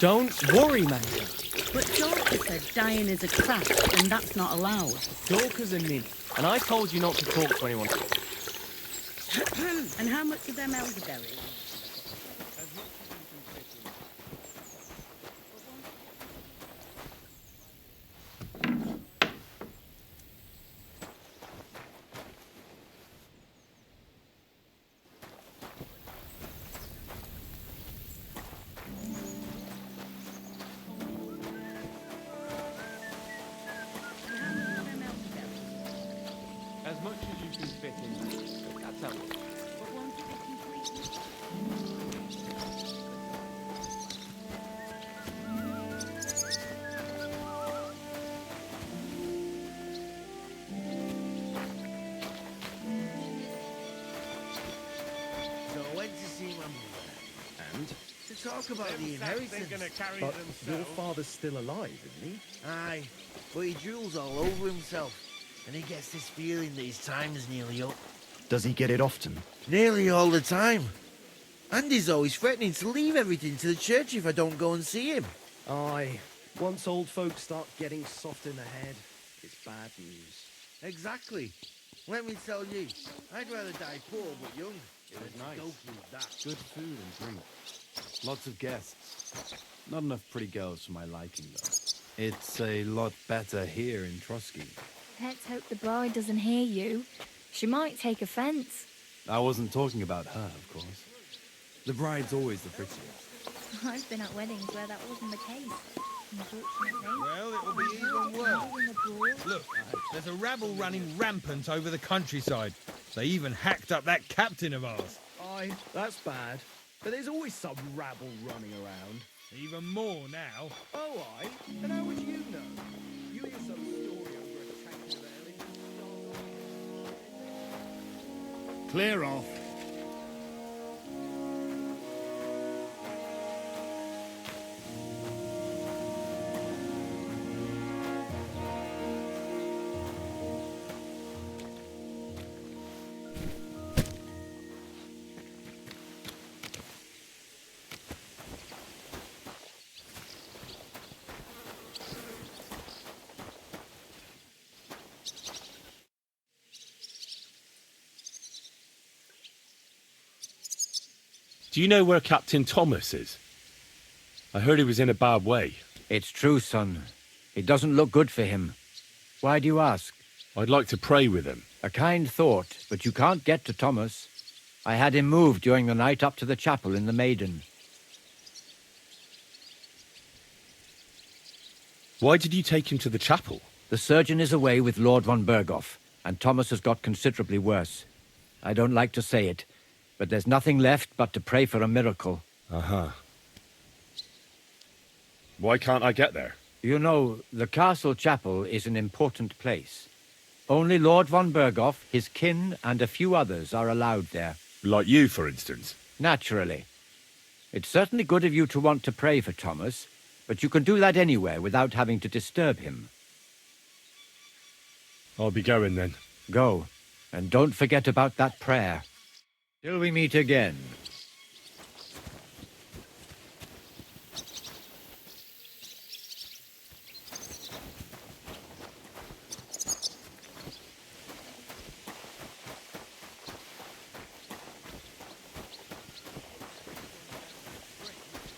Don't worry, Major. But Dorcas said dying is a craft, and that's not allowed. Dorcas and me. And I told you not to talk to anyone. And how much of them elderberries? As much as you can fit in. That's how. But won't it be completely... So I went to see my mother. And? To talk about the inheritance. But your father's still alive, isn't he? Aye, but he drools all over himself. And he gets this feeling that his time is nearly up. Does he get it often? Nearly all the time. And he's always threatening to leave everything to the church if I don't go and see him. Aye. Once old folks start getting soft in the head, it's bad news. Exactly. Let me tell you, I'd rather die poor but young. It was than nice. Go through that. Good food and drink. Lots of guests. Not enough pretty girls for my liking, though. It's a lot better here in Trotsky. Let's hope the bride doesn't hear you. She might take offence. I wasn't talking about her, of course. The bride's always the prettiest. I've been at weddings where that wasn't the case. Unfortunately. Well, it'll be even worse. Look, there's a rabble running rampant over the countryside. They even hacked up that captain of ours. Aye, that's bad. But there's always some rabble running around. Even more now. Oh, aye? And how would you know? You hear some story over a tank of ale. Clear off. Do you know where Captain Thomas is? I heard he was in a bad way. It's true, son. It doesn't look good for him. Why do you ask? I'd like to pray with him. A kind thought, but you can't get to Thomas. I had him moved during the night up to the chapel in the Maiden. Why did you take him to the chapel? The surgeon is away with Lord von Berghoff, and Thomas has got considerably worse. I don't like to say it, but there's nothing left but to pray for a miracle. Uh-huh. Why can't I get there? You know, the castle chapel is an important place. Only Lord von Berghoff, his kin, and a few others are allowed there. Like you, for instance. Naturally. It's certainly good of you to want to pray for Thomas, but you can do that anywhere without having to disturb him. I'll be going then. Go, and don't forget about that prayer. Till we meet again.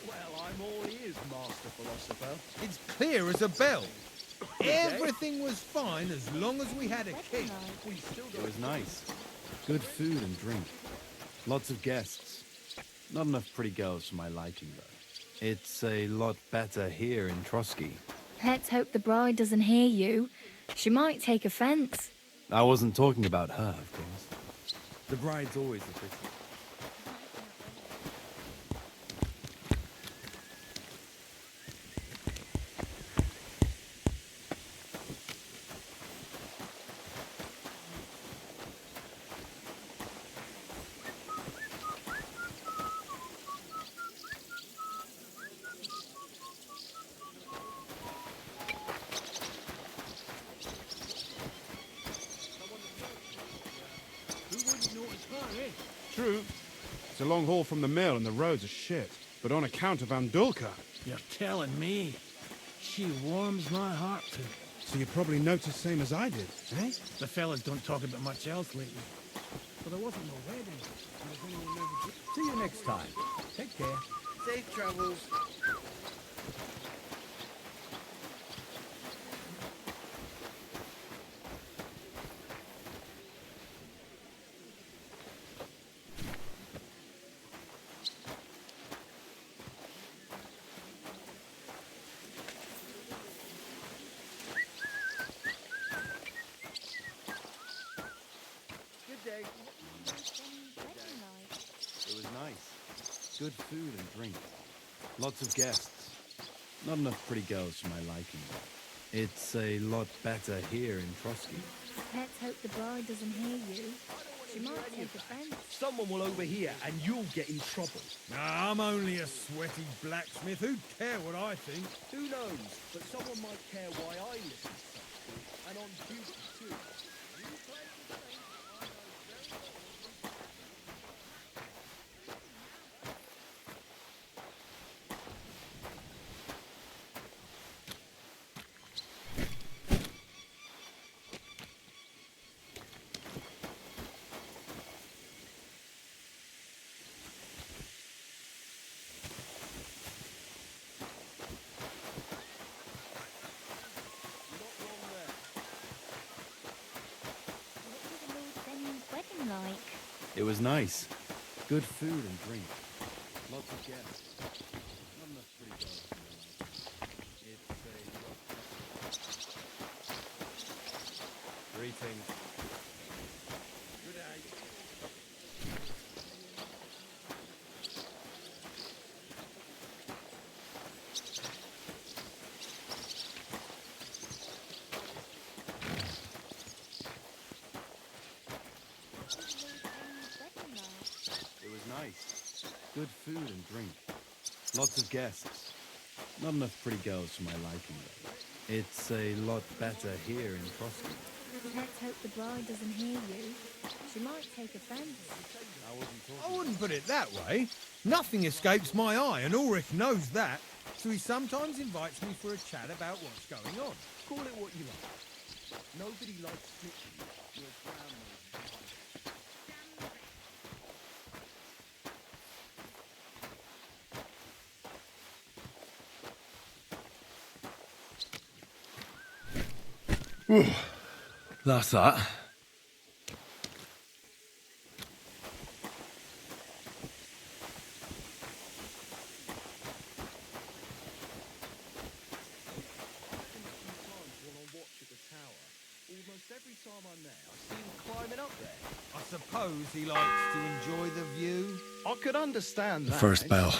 Well, I'm all ears, Master Philosopher. It's clear as a bell. Everything was fine as long as we had a king. We still It was nice. Good food and drink. Lots of guests. Not enough pretty girls for my liking, though. It's a lot better here in Trotsky. Let's hope the bride doesn't hear you. She might take offence. I wasn't talking about her, of course. The bride's always the prettiest. True. It's a long haul from the mill and the roads are shit. But on account of Andulka, You're telling me. She warms my heart too. So you probably noticed same as I did, eh? The fellas don't talk about much else lately. But there wasn't no wedding. And there's anyone over. See you next time. Take care. Safe travels. Good day. It was nice. Good food and drink. Lots of guests. Not enough pretty girls for my liking, though. It's a lot better here in Trotsky. Let's hope the bride doesn't hear you. She might take offense. Someone will overhear and you'll get in trouble. Nah, I'm only a sweaty blacksmith. Who'd care what I think? Who knows? But someone might care why I listen to something. And on duty too. Like. It was nice. Good food and drink. Lots of guests. Not enough pretty girls for my liking. It's a... Greetings. Good day. Nice. Good food and drink. Lots of guests. Not enough pretty girls for my liking, though. It's a lot better here in Trotsky. Let's hope the bride doesn't hear you. She might take offense. I wouldn't put it that way. Nothing escapes my eye, and Ulrich knows that. So he sometimes invites me for a chat about what's going on. Call it what you like. Nobody likes snitching. Your grandmother. That's that. Every time I'm there, I see him climbing up there. I suppose he likes to enjoy the view. I could understand The that. first bell.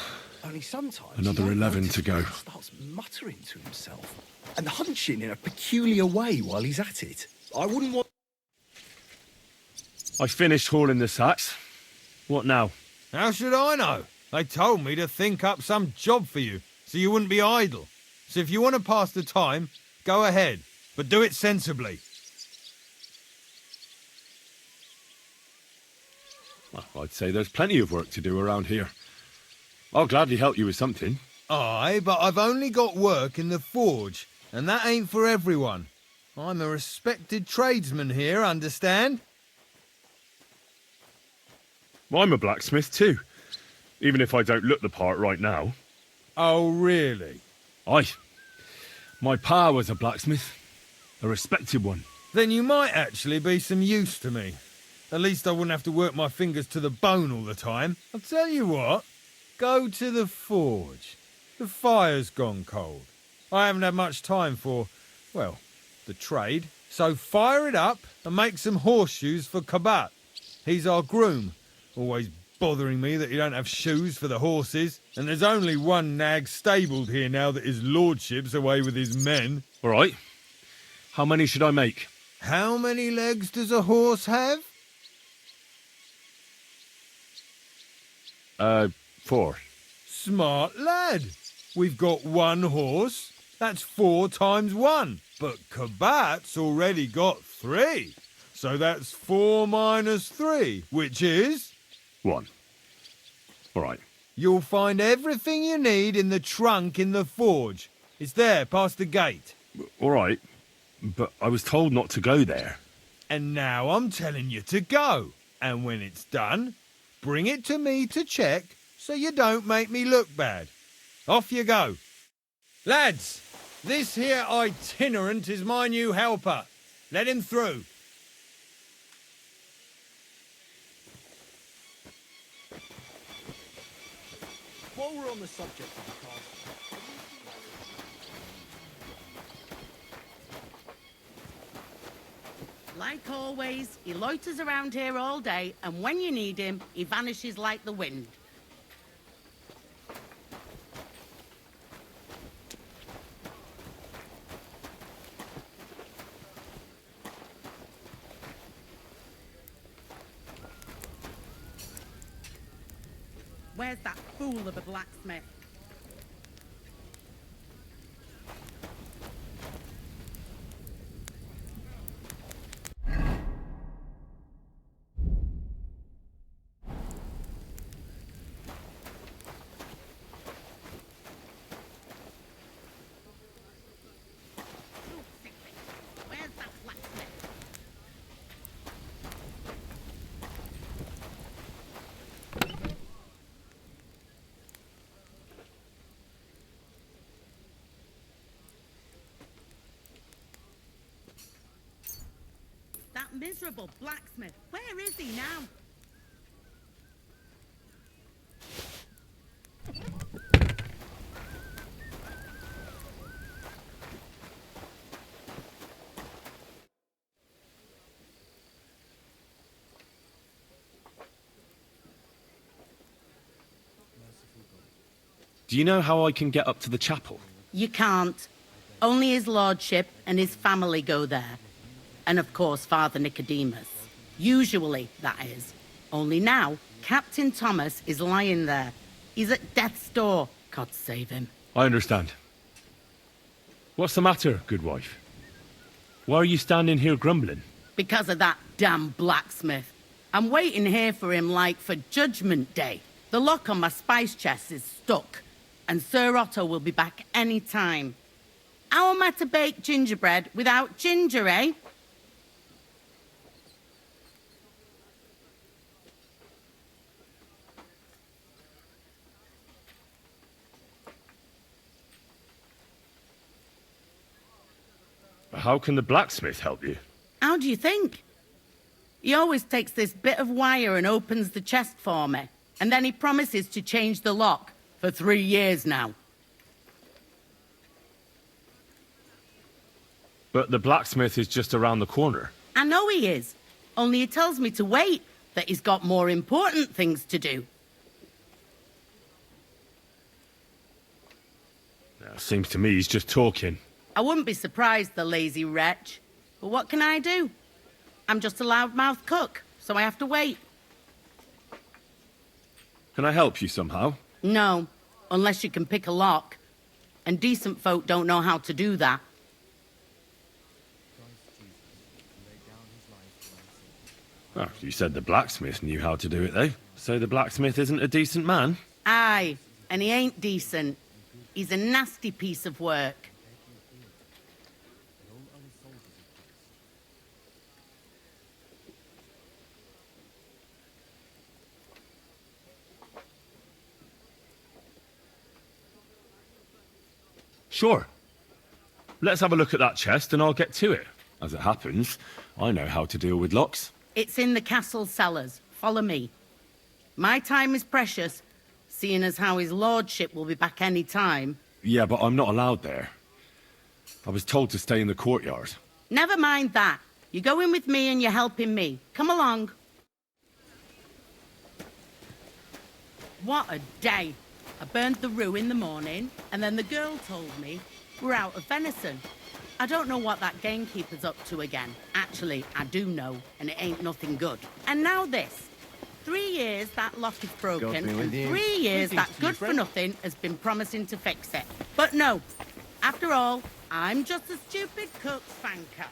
Only sometimes Another you don't 11 notice to go. when he starts muttering to himself and hunching in a peculiar way while he's at it. I wouldn't want. I finished hauling the sacks. What now? How should I know? They told me to think up some job for you, so you wouldn't be idle. So if you want to pass the time, go ahead, but do it sensibly. Well, I'd say there's plenty of work to do around here. I'll gladly help you with something. Aye, but I've only got work in the forge, and that ain't for everyone. I'm a respected tradesman here, understand? I'm a blacksmith too, even if I don't look the part right now. Oh, really? Aye. My pa was a blacksmith, a respected one. Then you might actually be some use to me. At least I wouldn't have to work my fingers to the bone all the time. I'll tell you what, go to the forge. The fire's gone cold. I haven't had much time for, well, the trade. So fire it up and make some horseshoes for Kabat. He's our groom, always bothering me that he don't have shoes for the horses. And there's only one nag stabled here now that his lordship's away with his men. All right. How many should I make? How many legs does a horse have? 4. Smart lad. We've got one horse. That's 4 times 1. But Kabat's already got 3. So that's 4 minus 3, which is... 1. All right. You'll find everything you need in the trunk in the forge. It's there, past the gate. All right, but I was told not to go there. And now I'm telling you to go. And when it's done, bring it to me to check so you don't make me look bad. Off you go. Lads, this here itinerant is my new helper. Let him through. While we're on the subject of the castle, Like always, he loiters around here all day, and when you need him, he vanishes like the wind. Where's that fool of a blacksmith? Where's that blacksmith? That miserable blacksmith. Where is he now? Do you know how I can get up to the chapel? You can't. Only his lordship and his family go there. And of course, Father Nicodemus. Usually, that is. Only now, Captain Thomas is lying there. He's at death's door. God save him. I understand. What's the matter, good wife? Why are you standing here grumbling? Because of that damn blacksmith. I'm waiting here for him like for Judgment Day. The lock on my spice chest is stuck, and Sir Otto will be back any time. How am I to bake gingerbread without ginger, eh? How can the blacksmith help you? How do you think? He always takes this bit of wire and opens the chest for me. And then he promises to change the lock for 3 years now. But the blacksmith is just around the corner. I know he is. Only he tells me to wait, that he's got more important things to do. Seems to me he's just talking. I wouldn't be surprised, the lazy wretch. But what can I do? I'm just a loudmouth cook, so I have to wait. Can I help you somehow? No, unless you can pick a lock. And decent folk don't know how to do that. Oh, you said the blacksmith knew how to do it, though. So the blacksmith isn't a decent man? Aye, and he ain't decent. He's a nasty piece of work. Sure. Let's have a look at that chest and I'll get to it. As it happens, I know how to deal with locks. It's in the castle cellars. Follow me. My time is precious, seeing as how his lordship will be back any time. Yeah, but I'm not allowed there. I was told to stay in the courtyard. Never mind that. You're going with me and you're helping me. Come along. What a day. I burned the roux in the morning, and then the girl told me we're out of venison. I don't know what that gamekeeper's up to again. Actually, I do know, and it ain't nothing good. And now this. 3 years that lock is broken, and 3 years that good-for-nothing has been promising to fix it. But no. After all, I'm just a stupid cook spanker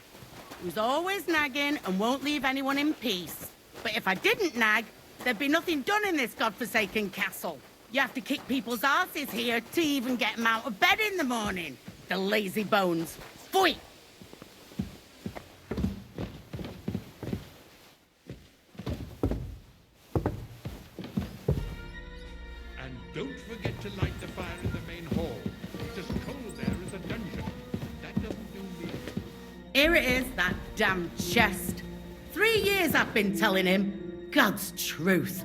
who's always nagging and won't leave anyone in peace. But if I didn't nag, there'd be nothing done in this godforsaken castle. You have to kick people's asses here to even get them out of bed in the morning. The lazy bones. Pfui! And don't forget to light the fire in the main hall. It's as cold there as a dungeon. That doesn't do me. Here it is, that damn chest. 3 years I've been telling him. God's truth.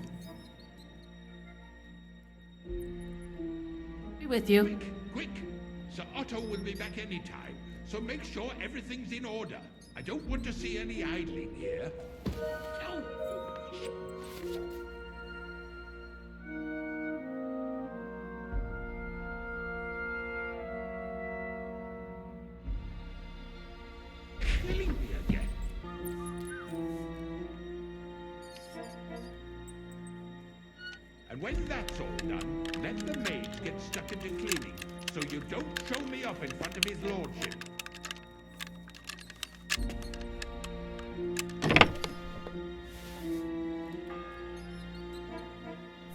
Be with you. Quick, quick! Sir Otto will be back any time, so make sure everything's in order. I don't want to see any idling here. Oh. Killing me again. And when that's all done, let the maids get stuck into cleaning, so you don't show me up in front of his lordship.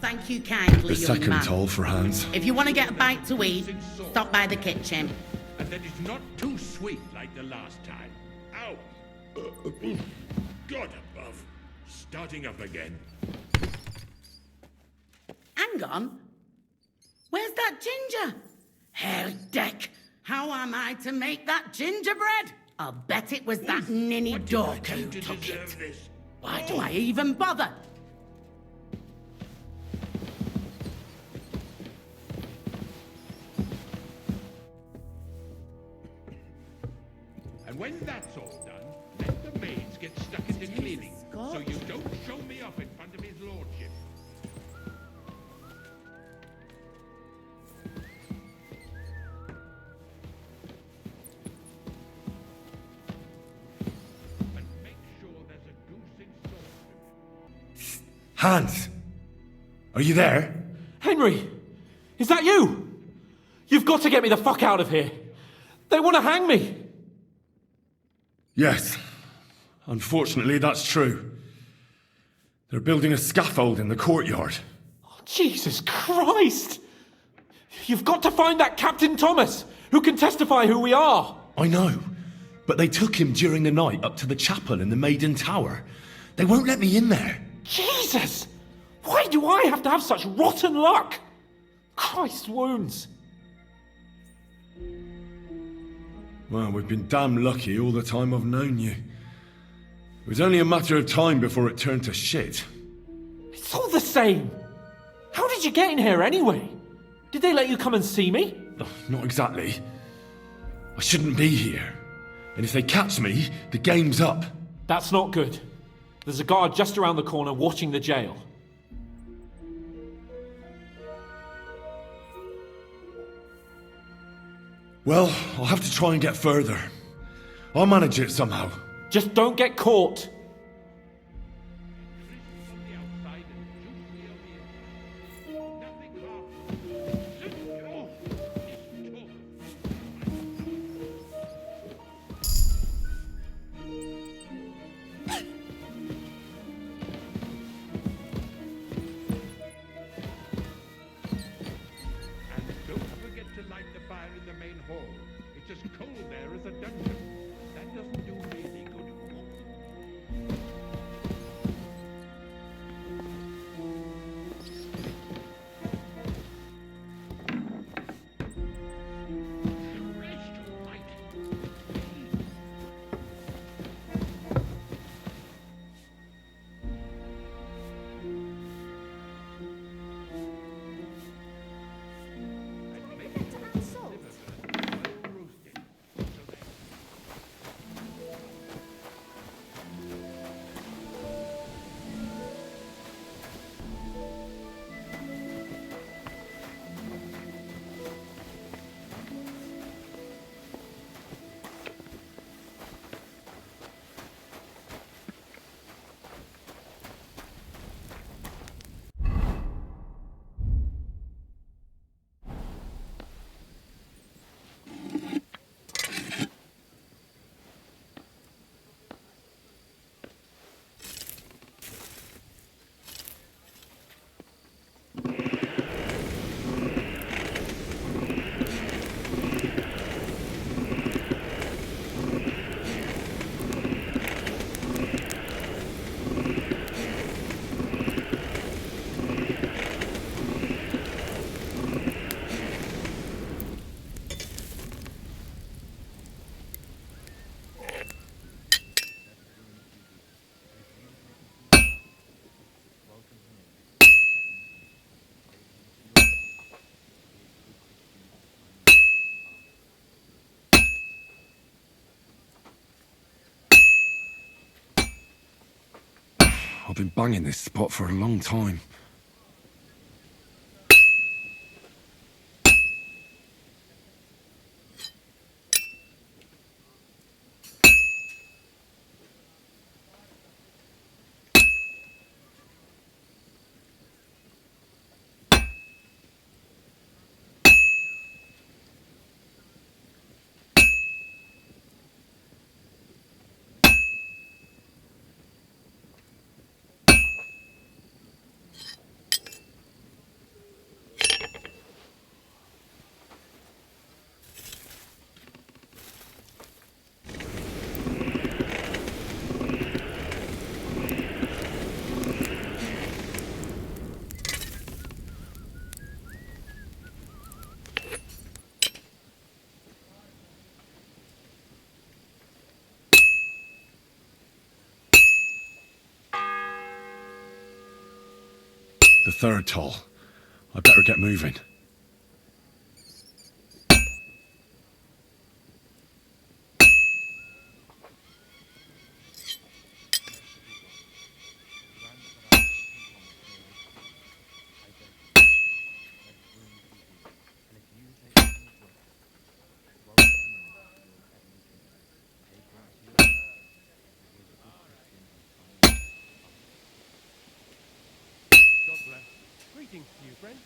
Thank you kindly, The young second man. toll for Hans. If you want to get a bite to eat, stop by the kitchen. And that it's not too sweet like the last time. Ow! God above. Starting up again. Hang on. Where's that ginger? Herrdeck, how am I to make that gingerbread? I'll bet it was that ninny dork who took it. Why do I even bother? And when that's all done, let the maids get stuck into cleaning, so you don't show me up in front of his lordship. And make sure there's a goose in sauce. Hans! Are you there? Henry! Is that you? You've got to get me the fuck out of here. They want to hang me. Yes. Unfortunately, that's true. They're building a scaffold in the courtyard. Oh, Jesus Christ! You've got to find that Captain Thomas, who can testify who we are. I know, but they took him during the night up to the chapel in the Maiden Tower. They won't let me in there. Jesus! Why do I have to have such rotten luck? Christ's wounds. Well, we've been damn lucky all the time I've known you. It was only a matter of time before it turned to shit. It's all the same. How did you get in here anyway? Did they let you come and see me? Not exactly. I shouldn't be here. And if they catch me, the game's up. That's not good. There's a guard just around the corner watching the jail. Well, I'll have to try and get further. I'll manage it somehow. Just don't get caught. I've been banging this spot for a long time. The third toll. I better get moving. Greetings to you, friend.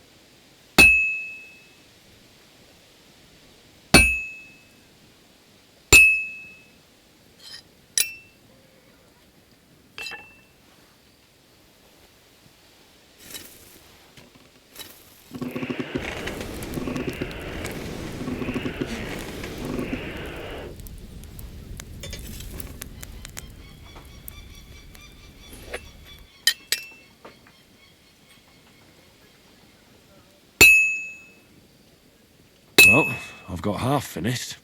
Well, I've got half finished.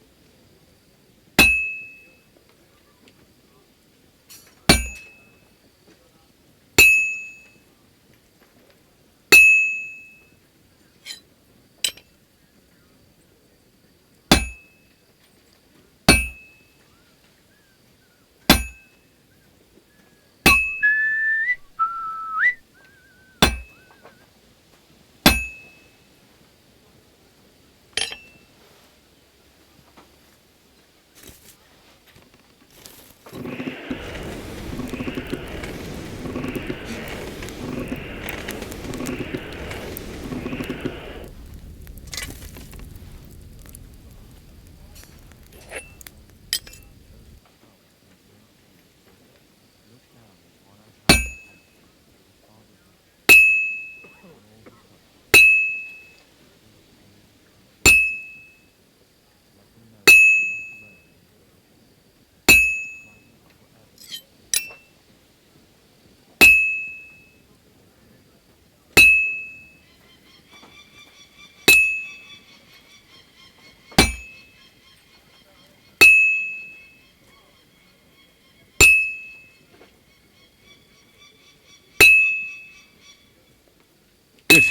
Good.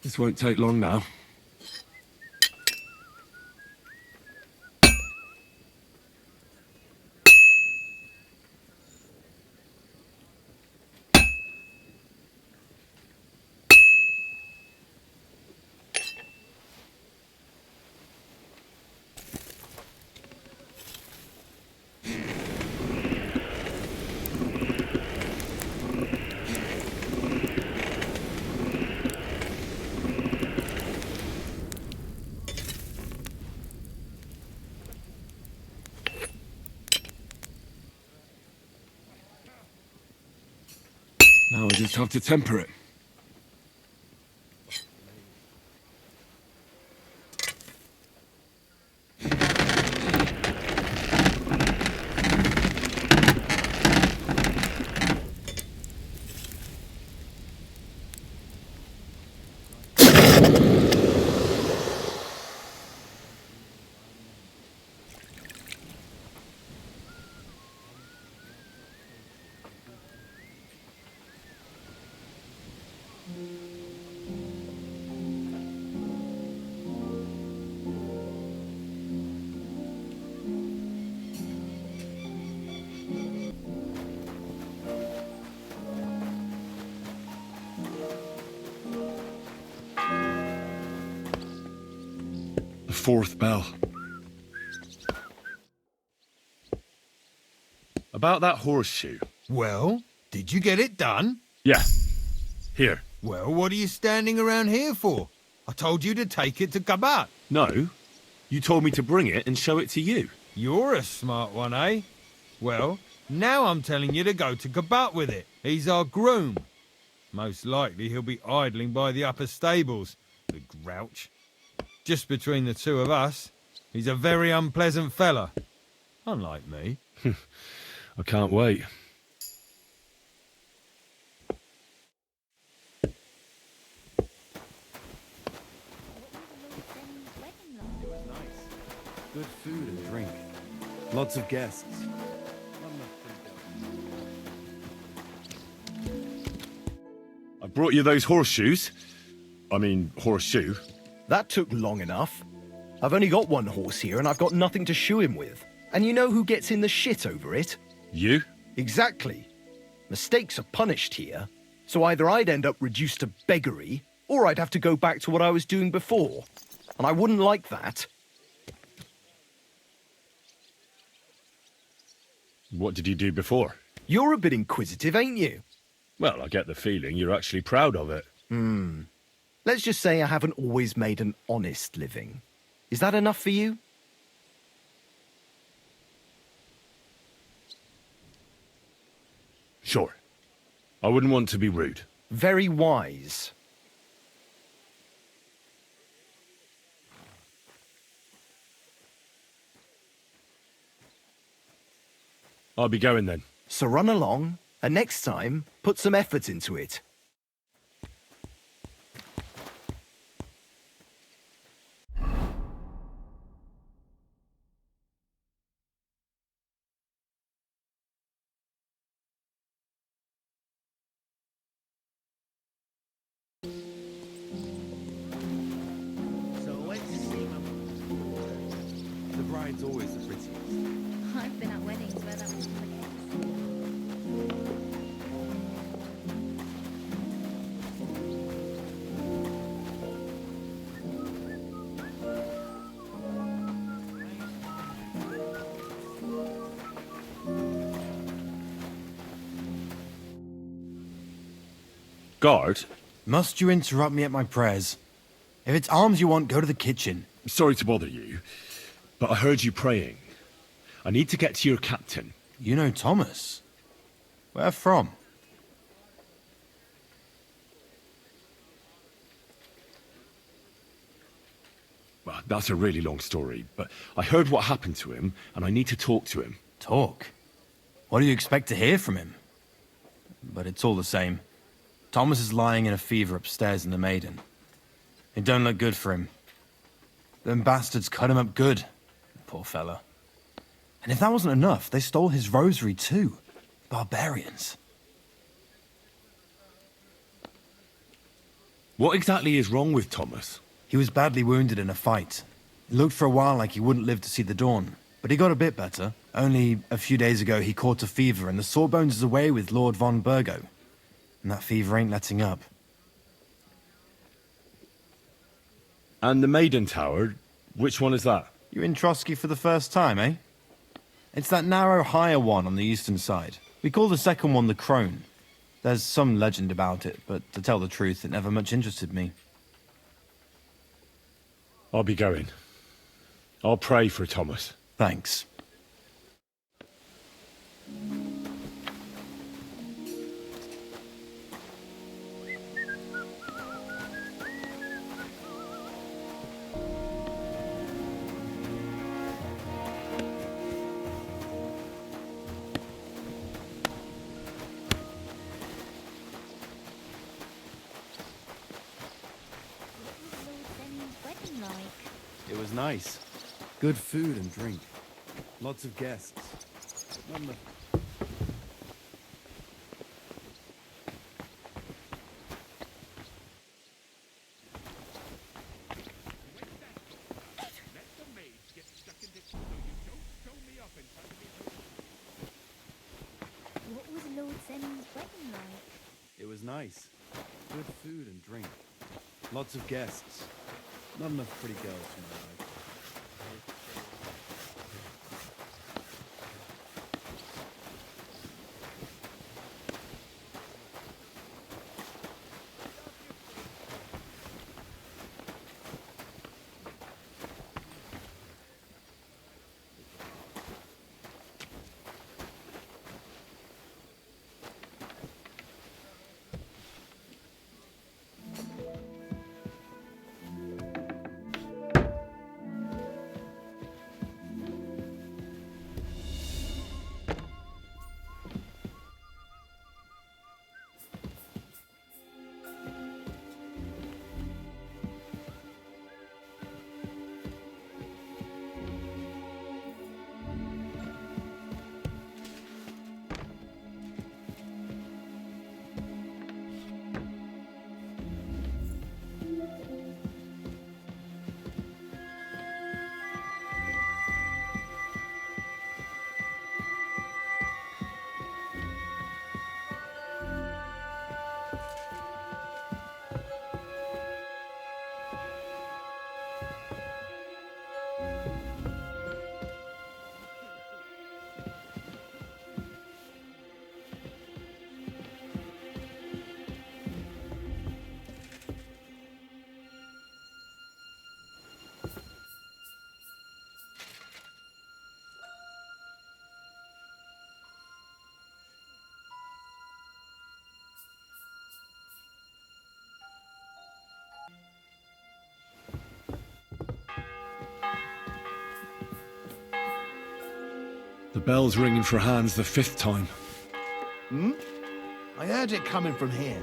This won't take long now. Now I just have to temper it. fourth bell. About that horseshoe. Well, did you get it done? Yeah. Here. Well, what are you standing around here for? I told you to take it to Kabat. No. You told me to bring it and show it to you. You're a smart one, eh? Well, now I'm telling you to go to Kabat with it. He's our groom. Most likely he'll be idling by the upper stables, the grouch. Just between the two of us, he's a very unpleasant fella. Unlike me. I can't wait. It was nice. Good food and drink. Lots of guests. I brought you those horseshoes. I mean, horseshoe. That took long enough. I've only got one horse here and I've got nothing to shoe him with. And you know who gets in the shit over it? You? Exactly. Mistakes are punished here, so either I'd end up reduced to beggary, or I'd have to go back to what I was doing before. And I wouldn't like that. What did you do before? You're a bit inquisitive, ain't you? Well, I get the feeling you're actually proud of it. Let's just say I haven't always made an honest living. Is that enough for you? Sure. I wouldn't want to be rude. Very wise. I'll be going then. So run along, and next time, put some effort into it. The bride's always the prettiest. I've been at weddings where that wasn't the case. Guard? Must you interrupt me at my prayers? If it's arms you want, go to the kitchen. Sorry to bother you, but I heard you praying. I need to get to your captain. You know Thomas? Where from? Well, that's a really long story, but I heard what happened to him, and I need to talk to him. Talk? What do you expect to hear from him? But it's all the same. Thomas is lying in a fever upstairs in the Maiden. It don't look good for him. Them bastards cut him up good. Poor fella. And if that wasn't enough, they stole his rosary too. Barbarians. What exactly is wrong with Thomas? He was badly wounded in a fight. It looked for a while like he wouldn't live to see the dawn. But he got a bit better. Only a few days ago he caught a fever and the Sawbones is away with Lord von Burgo. And that fever ain't letting up. And the Maiden Tower, which one is that? You're in Trotsky for the first time, eh? It's that narrow, higher one on the eastern side. We call the second one the Crone. There's some legend about it, but to tell the truth, it never much interested me. I'll be going. I'll pray for Thomas. Thanks. It was nice. Good food and drink. Lots of guests. None of... What was Lord Zenning's wedding like? It was nice. Good food and drink. Lots of guests. Not enough pretty girls for my life. The bell's ringing for hands the 5th time. Hmm? I heard it coming from here.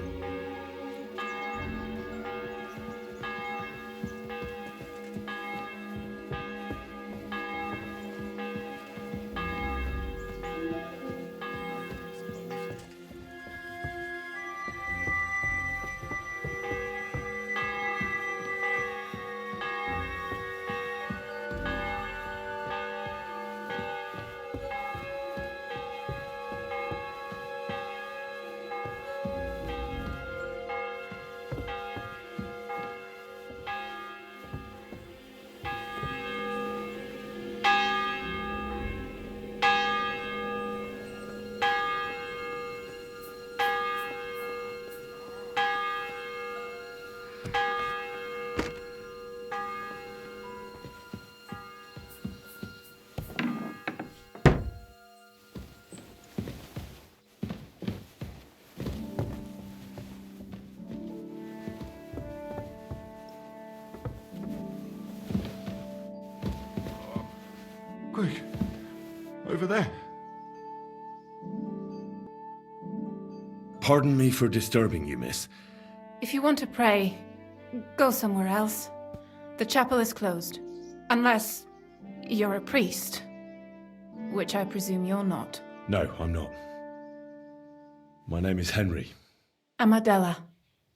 Quick! Over there. Pardon me for disturbing you, miss. If you want to pray, go somewhere else. The chapel is closed. Unless you're a priest. Which I presume you're not. No, I'm not. My name is Henry. I'm Adela,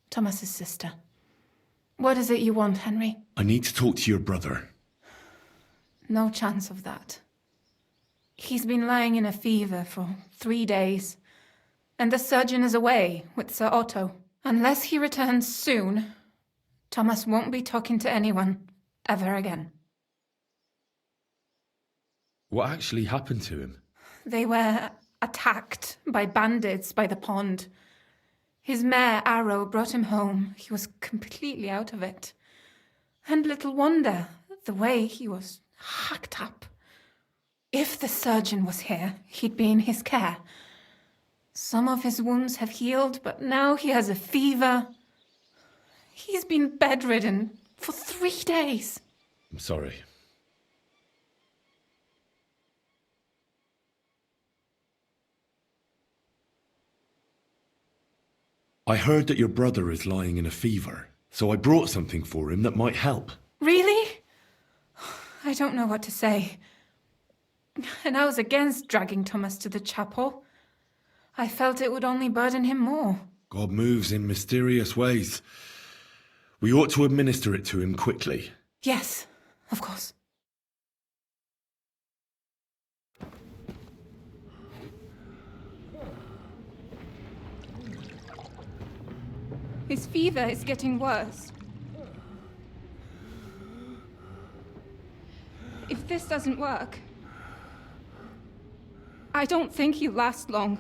Thomas's sister. What is it you want, Henry? I need to talk to your brother. No chance of that. He's been lying in a fever for 3 days, and the surgeon is away with Sir Otto. Unless he returns soon, Thomas won't be talking to anyone ever again. What actually happened to him? They were attacked by bandits by the pond. His mare, Arrow, brought him home. He was completely out of it. And little wonder, the way he was hacked up. If the surgeon was here, he'd be in his care. Some of his wounds have healed, but now he has a fever. He's been bedridden for 3 days. I'm sorry. I heard that your brother is lying in a fever, so I brought something for him that might help. Really? I don't know what to say. And I was against dragging Thomas to the chapel. I felt it would only burden him more. God moves in mysterious ways. We ought to administer it to him quickly. Yes, of course. His fever is getting worse. If this doesn't work, I don't think he'll last long.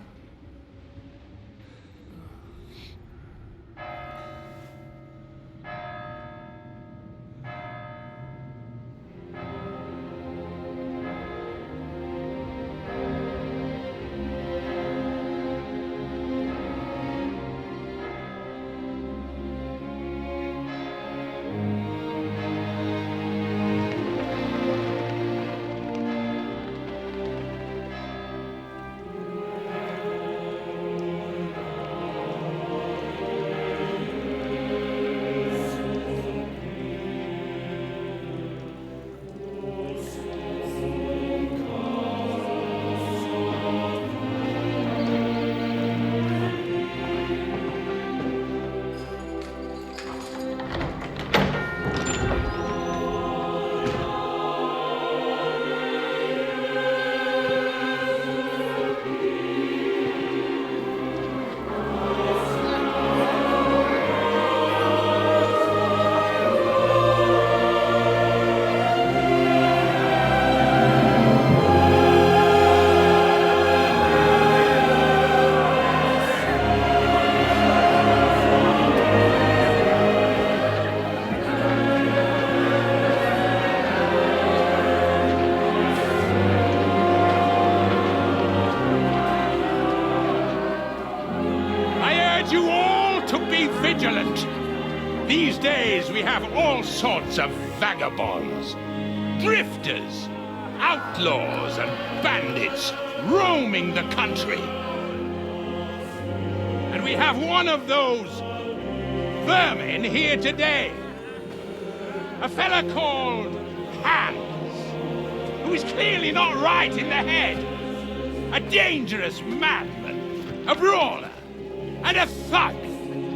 These days we have all sorts of vagabonds, drifters, outlaws and bandits roaming the country. And we have one of those vermin here today. A fella called Hans, who is clearly not right in the head. A dangerous madman, a brawler, and a thug.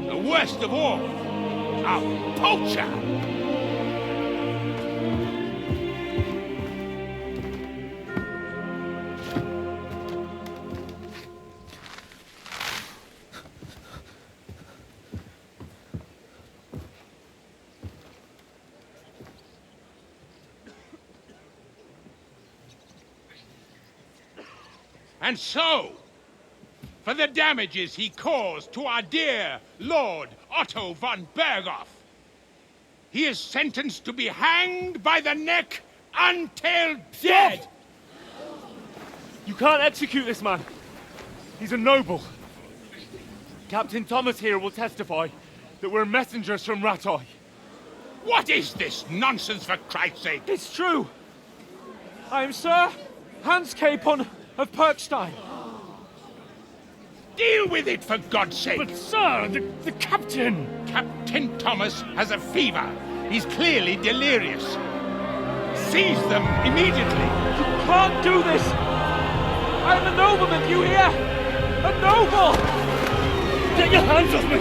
The worst of all, a poacher. And so, for the damages he caused to our dear Lord Otto von Berghoff, he is sentenced to be hanged by the neck until dead. You can't execute this man. He's a noble. Captain Thomas here will testify that we're messengers from Ratoi. What is this nonsense, for Christ's sake? It's true. I am Sir Hans Capon of Perkstein. Deal with it, for God's sake! But sir, the captain! Captain Thomas has a fever. He's clearly delirious. Seize them immediately. You can't do this! I'm a nobleman, you hear? A noble! Get your hands off me!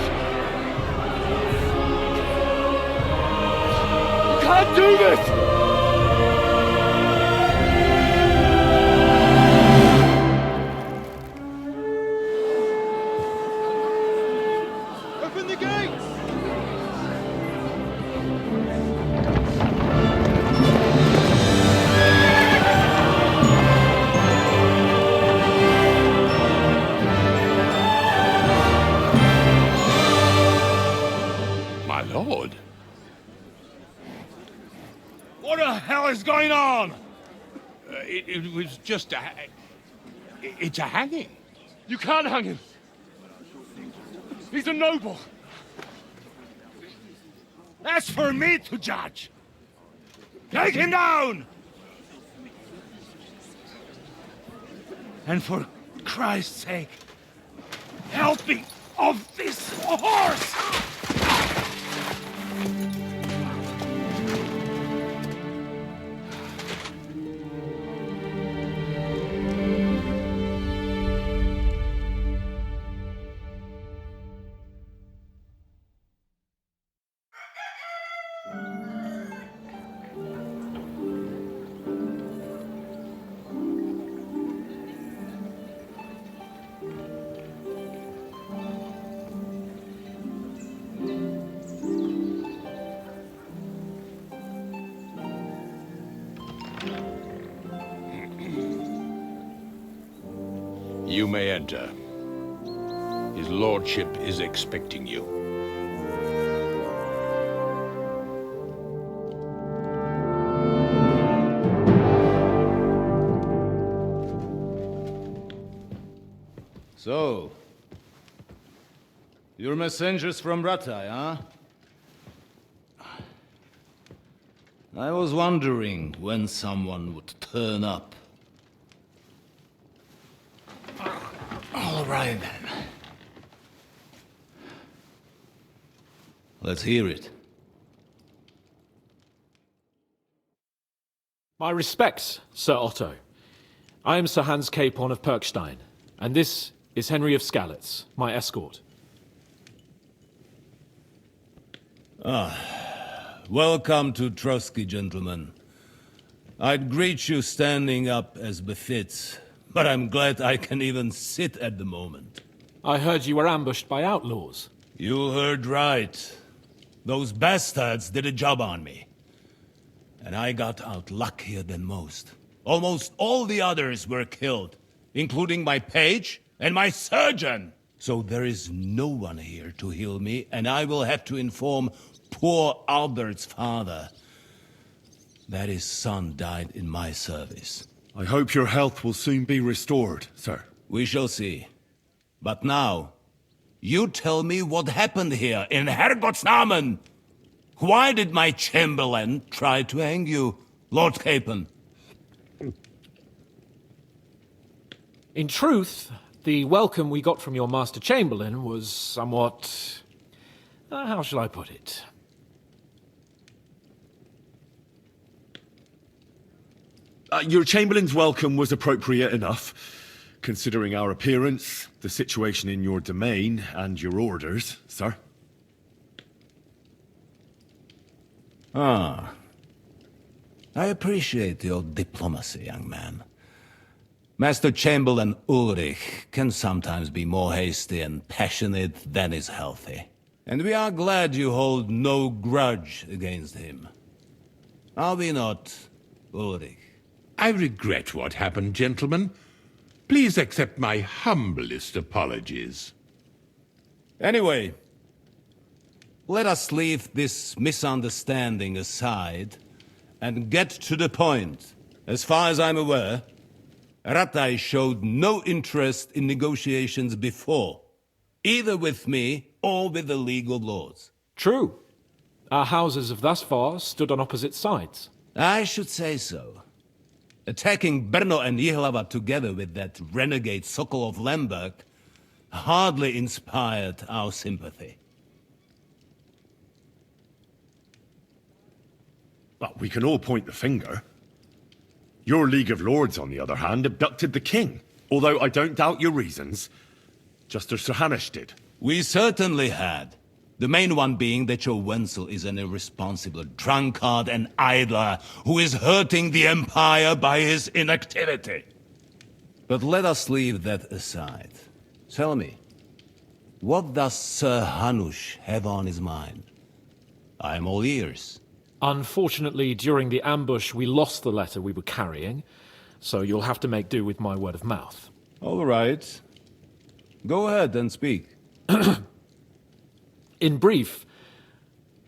You can't do this! What the hell is going on? It was just a... It's a hanging. You can't hang him. He's a noble. That's for me to judge. Take him down! And for Christ's sake, help me off this horse! You may enter. His lordship is expecting you. So, you're messengers from Ratai, huh? I was wondering when someone would turn up. All right, then. Let's hear it. My respects, Sir Otto. I am Sir Hans Capon of Perkstein, and this is Henry of Skalitz, my escort. Welcome to Trotsky, gentlemen. I'd greet you standing up as befits, but I'm glad I can even sit at the moment. I heard you were ambushed by outlaws. You heard right. Those bastards did a job on me. And I got out luckier than most. Almost all the others were killed, including my page and my surgeon. So there is no one here to heal me, and I will have to inform poor Albert's father that his son died in my service. I hope your health will soon be restored, sir. We shall see. But now, you tell me what happened here in Herrgottsnamen. Why did my chamberlain try to hang you, Lord Capon? In truth, the welcome we got from your Master Chamberlain was somewhat... how shall I put it? Your Chamberlain's welcome was appropriate enough, considering our appearance, the situation in your domain, and your orders, sir. Ah. I appreciate your diplomacy, young man. Master Chamberlain Ulrich can sometimes be more hasty and passionate than is healthy. And we are glad you hold no grudge against him. Are we not, Ulrich? I regret what happened, gentlemen. Please accept my humblest apologies. Anyway, let us leave this misunderstanding aside and get to the point. As far as I'm aware, Ratai showed no interest in negotiations before, either with me or with the League of Lords. True. Our houses have thus far stood on opposite sides. I should say so. Attacking Brno and Jihlava together with that renegade Sokol of Lemberg hardly inspired our sympathy. But we can all point the finger. Your League of Lords, on the other hand, abducted the king. Although I don't doubt your reasons, just as Sir Hanush did. We certainly had. The main one being that your Wenzel is an irresponsible drunkard and idler who is hurting the Empire by his inactivity. But let us leave that aside. Tell me, what does Sir Hanush have on his mind? I am all ears. Unfortunately, during the ambush, we lost the letter we were carrying, so you'll have to make do with my word of mouth. All right. Go ahead and speak. In brief,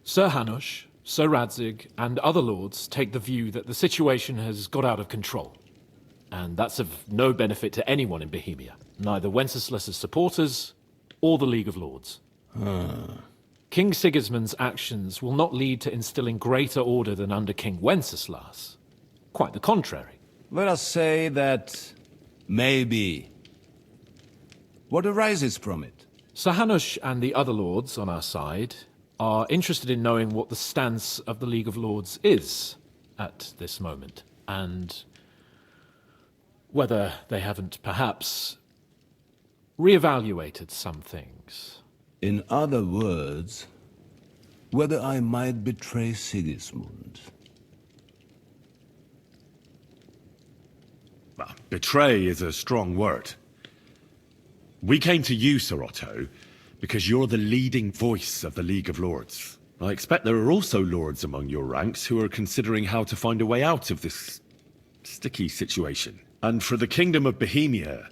Sir Hanush, Sir Radzig, and other lords take the view that the situation has got out of control. And that's of no benefit to anyone in Bohemia, neither Wenceslas's supporters or the League of Lords. King Sigismund's actions will not lead to instilling greater order than under King Wenceslas. Quite the contrary. Let us say that maybe. What arises from it? Sir Hanush and the other lords on our side are interested in knowing what the stance of the League of Lords is at this moment, and whether they haven't perhaps reevaluated some things. In other words, whether I might betray Sigismund. Well, betray is a strong word. We came to you, Sir Otto, because you're the leading voice of the League of Lords. I expect there are also lords among your ranks who are considering how to find a way out of this sticky situation. And for the Kingdom of Bohemia,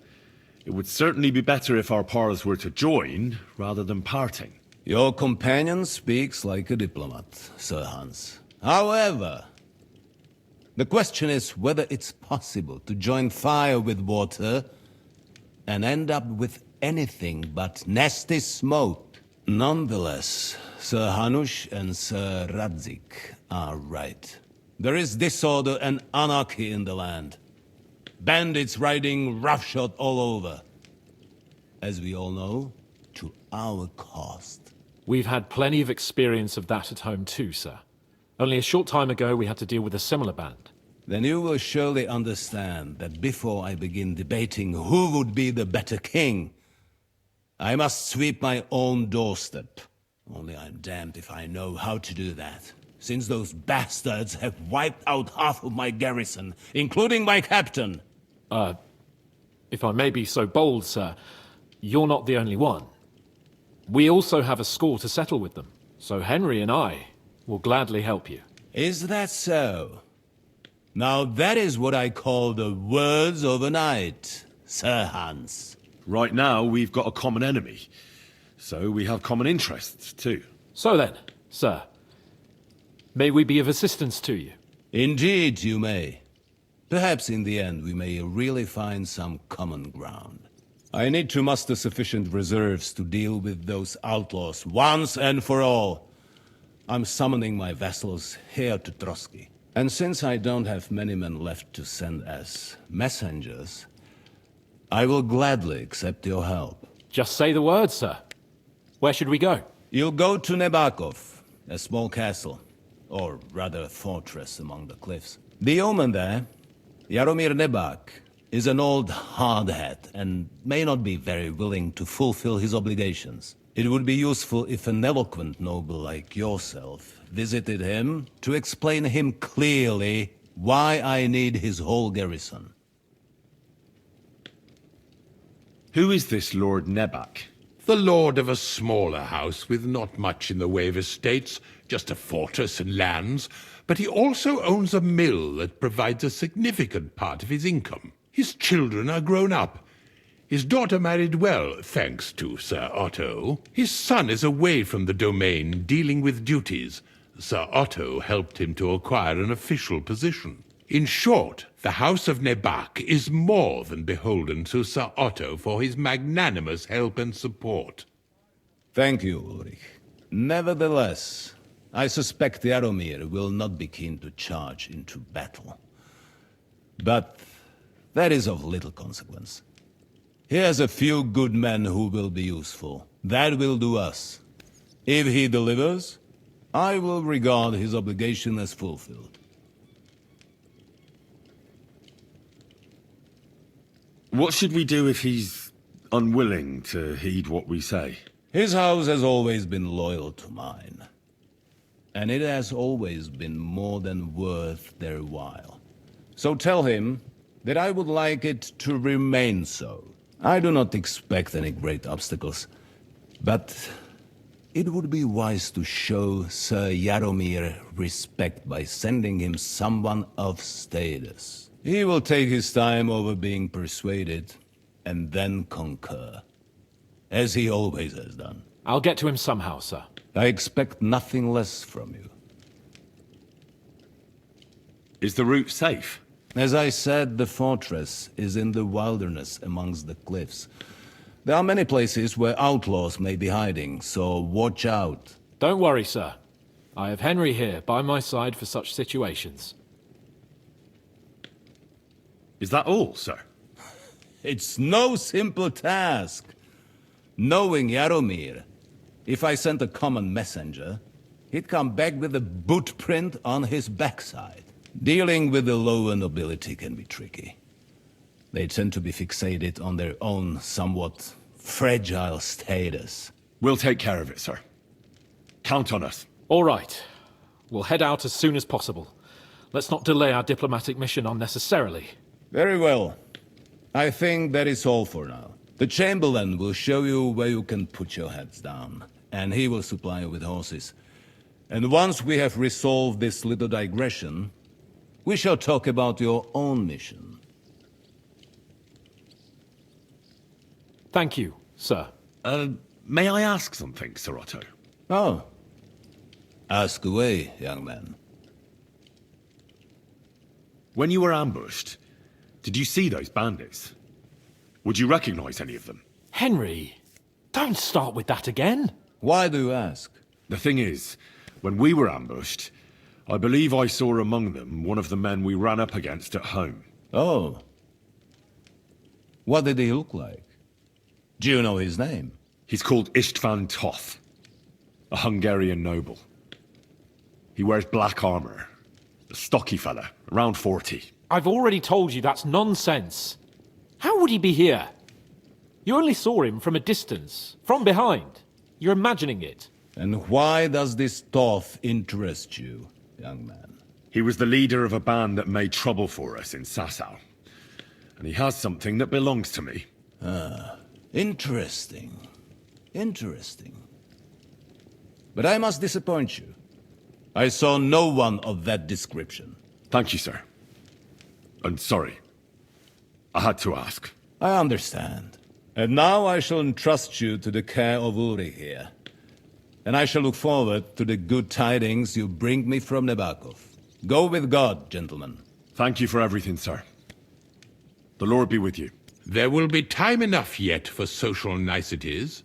it would certainly be better if our paths were to join rather than parting. Your companion speaks like a diplomat, Sir Hans. However, the question is whether it's possible to join fire with water and end up with anything but nasty smoke. Nonetheless, Sir Hanush and Sir Radzig are right. There is disorder and anarchy in the land. Bandits riding roughshod all over. As we all know, to our cost. We've had plenty of experience of that at home too, sir. Only a short time ago we had to deal with a similar band. Then you will surely understand that before I begin debating who would be the better king, I must sweep my own doorstep. Only I'm damned if I know how to do that, since those bastards have wiped out half of my garrison, including my captain. If I may be so bold, sir, you're not the only one. We also have a score to settle with them, so Henry and I will gladly help you. Is that so? Now that is what I call the words of a knight, Sir Hans. Right now, we've got a common enemy, so we have common interests, too. So then, sir, may we be of assistance to you? Indeed you may. Perhaps in the end we may really find some common ground. I need to muster sufficient reserves to deal with those outlaws once and for all. I'm summoning my vassals here to Trotsky. And since I don't have many men left to send as messengers, I will gladly accept your help. Just say the word, sir. Where should we go? You'll go to Nebakov, a small castle, or rather a fortress among the cliffs. The yeoman there, Jaromir Nebak, is an old hardhat and may not be very willing to fulfill his obligations. It would be useful if an eloquent noble like yourself visited him to explain him clearly why I need his whole garrison. Who is this Lord Nebak? The lord of a smaller house with not much in the way of estates, just a fortress and lands, but he also owns a mill that provides a significant part of his income. His children are grown up. His daughter married well, thanks to Sir Otto. His son is away from the domain, dealing with duties. Sir Otto helped him to acquire an official position. In short, the House of Nebak is more than beholden to Sir Otto for his magnanimous help and support. Thank you, Ulrich. Nevertheless, I suspect Jaromir will not be keen to charge into battle. But that is of little consequence. He has a few good men who will be useful. That will do us. If he delivers, I will regard his obligation as fulfilled. What should we do if he's unwilling to heed what we say? His house has always been loyal to mine. And it has always been more than worth their while. So tell him that I would like it to remain so. I do not expect any great obstacles, but it would be wise to show Sir Jaromir respect by sending him someone of status. He will take his time over being persuaded, and then concur, as he always has done. I'll get to him somehow, sir. I expect nothing less from you. Is the route safe? As I said, the fortress is in the wilderness amongst the cliffs. There are many places where outlaws may be hiding, so watch out. Don't worry, sir. I have Henry here by my side for such situations. Is that all, sir? It's no simple task. Knowing Jaromir, if I sent a common messenger, he'd come back with a boot print on his backside. Dealing with the lower nobility can be tricky. They tend to be fixated on their own somewhat fragile status. We'll take care of it, sir. Count on us. All right. We'll head out as soon as possible. Let's not delay our diplomatic mission unnecessarily. Very well. I think that is all for now. The Chamberlain will show you where you can put your heads down, and he will supply you with horses. And once we have resolved this little digression, we shall talk about your own mission. Thank you, sir. May I ask something, Sir Otto? Oh. Ask away, young man. When you were ambushed, did you see those bandits? Would you recognize any of them? Henry, don't start with that again. Why do you ask? The thing is, when we were ambushed, I believe I saw among them one of the men we ran up against at home. Oh. What did he look like? Do you know his name? He's called Istvan Toth, a Hungarian noble. He wears black armor. A stocky fella, around 40. I've already told you that's nonsense. How would he be here? You only saw him from a distance, from behind. You're imagining it. And why does this Toth interest you, young man? He was the leader of a band that made trouble for us in Sasau. And he has something that belongs to me. Ah, interesting. Interesting. But I must disappoint you. I saw no one of that description. Thank you, sir. And sorry. I had to ask. I understand. And now I shall entrust you to the care of Ulrich here. And I shall look forward to the good tidings you bring me from Nebakov. Go with God, gentlemen. Thank you for everything, sir. The Lord be with you. There will be time enough yet for social niceties.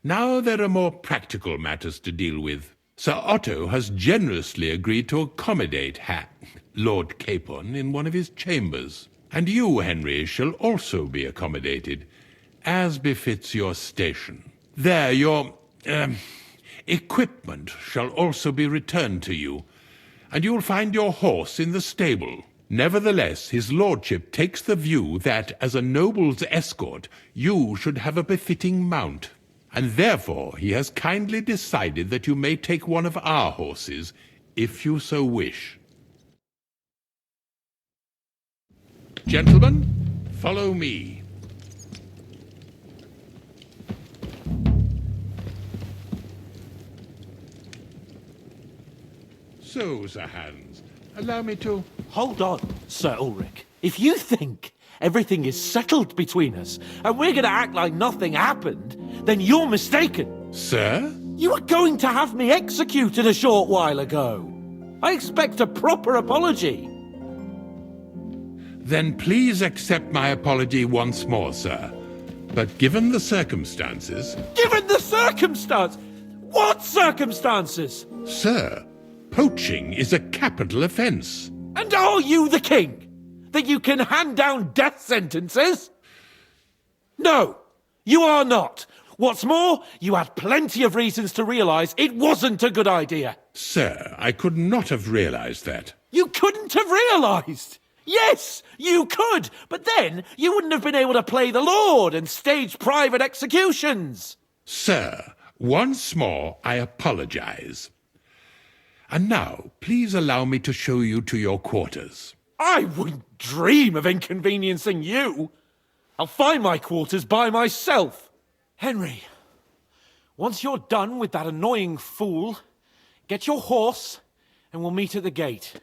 Now there are more practical matters to deal with. Sir Otto has generously agreed to accommodate Lord Capon in one of his chambers. And you, Henry, shall also be accommodated, as befits your station. There, your equipment shall also be returned to you, and you'll find your horse in the stable. Nevertheless, his lordship takes the view that, as a noble's escort, you should have a befitting mount, and therefore he has kindly decided that you may take one of our horses, if you so wish. Gentlemen, follow me. So, Sir Hans, allow me to... Hold on, Sir Ulrich. If you think everything is settled between us, and we're going to act like nothing happened, then you're mistaken. Sir? You were going to have me executed a short while ago. I expect a proper apology. Then please accept my apology once more, sir. But given the circumstances... Given the circumstance? What circumstances? Sir, poaching is a capital offence. And are you the king? That you can hand down death sentences? No, you are not. What's more, you had plenty of reasons to realise it wasn't a good idea. Sir, I could not have realised that. You couldn't have realised? Yes, you could, but then you wouldn't have been able to play the Lord and stage private executions. Sir, once more I apologise. And now, please allow me to show you to your quarters. I wouldn't dream of inconveniencing you. I'll find my quarters by myself. Henry, once you're done with that annoying fool, get your horse and we'll meet at the gate.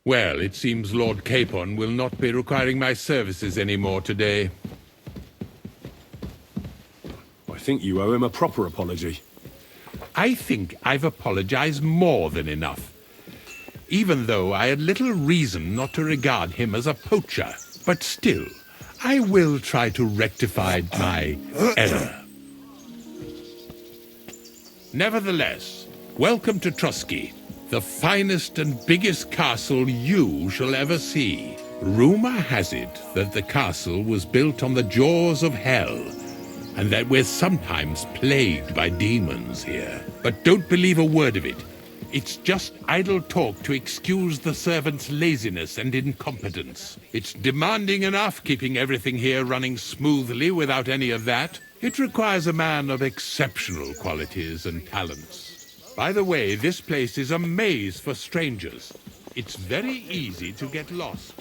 Well, it seems Lord Capon will not be requiring my services anymore today. I think you owe him a proper apology. I think I've apologized more than enough. Even though I had little reason not to regard him as a poacher. But still, I will try to rectify my error. Nevertheless, welcome to Trusky, the finest and biggest castle you shall ever see. Rumor has it that the castle was built on the jaws of hell, and that we're sometimes plagued by demons here. But don't believe a word of it. It's just idle talk to excuse the servants' laziness and incompetence. It's demanding enough keeping everything here running smoothly without any of that. It requires a man of exceptional qualities and talents. By the way, this place is a maze for strangers. It's very easy to get lost.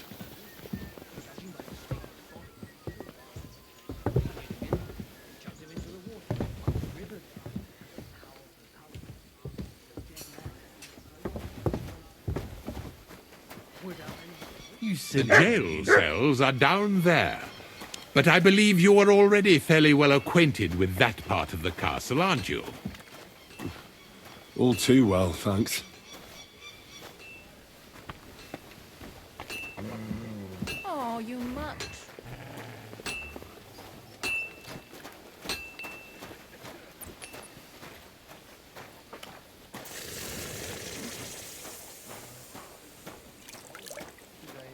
The jail cells are down there. But I believe you are already fairly well acquainted with that part of the castle, aren't you? All too well, thanks. Oh, you mutt.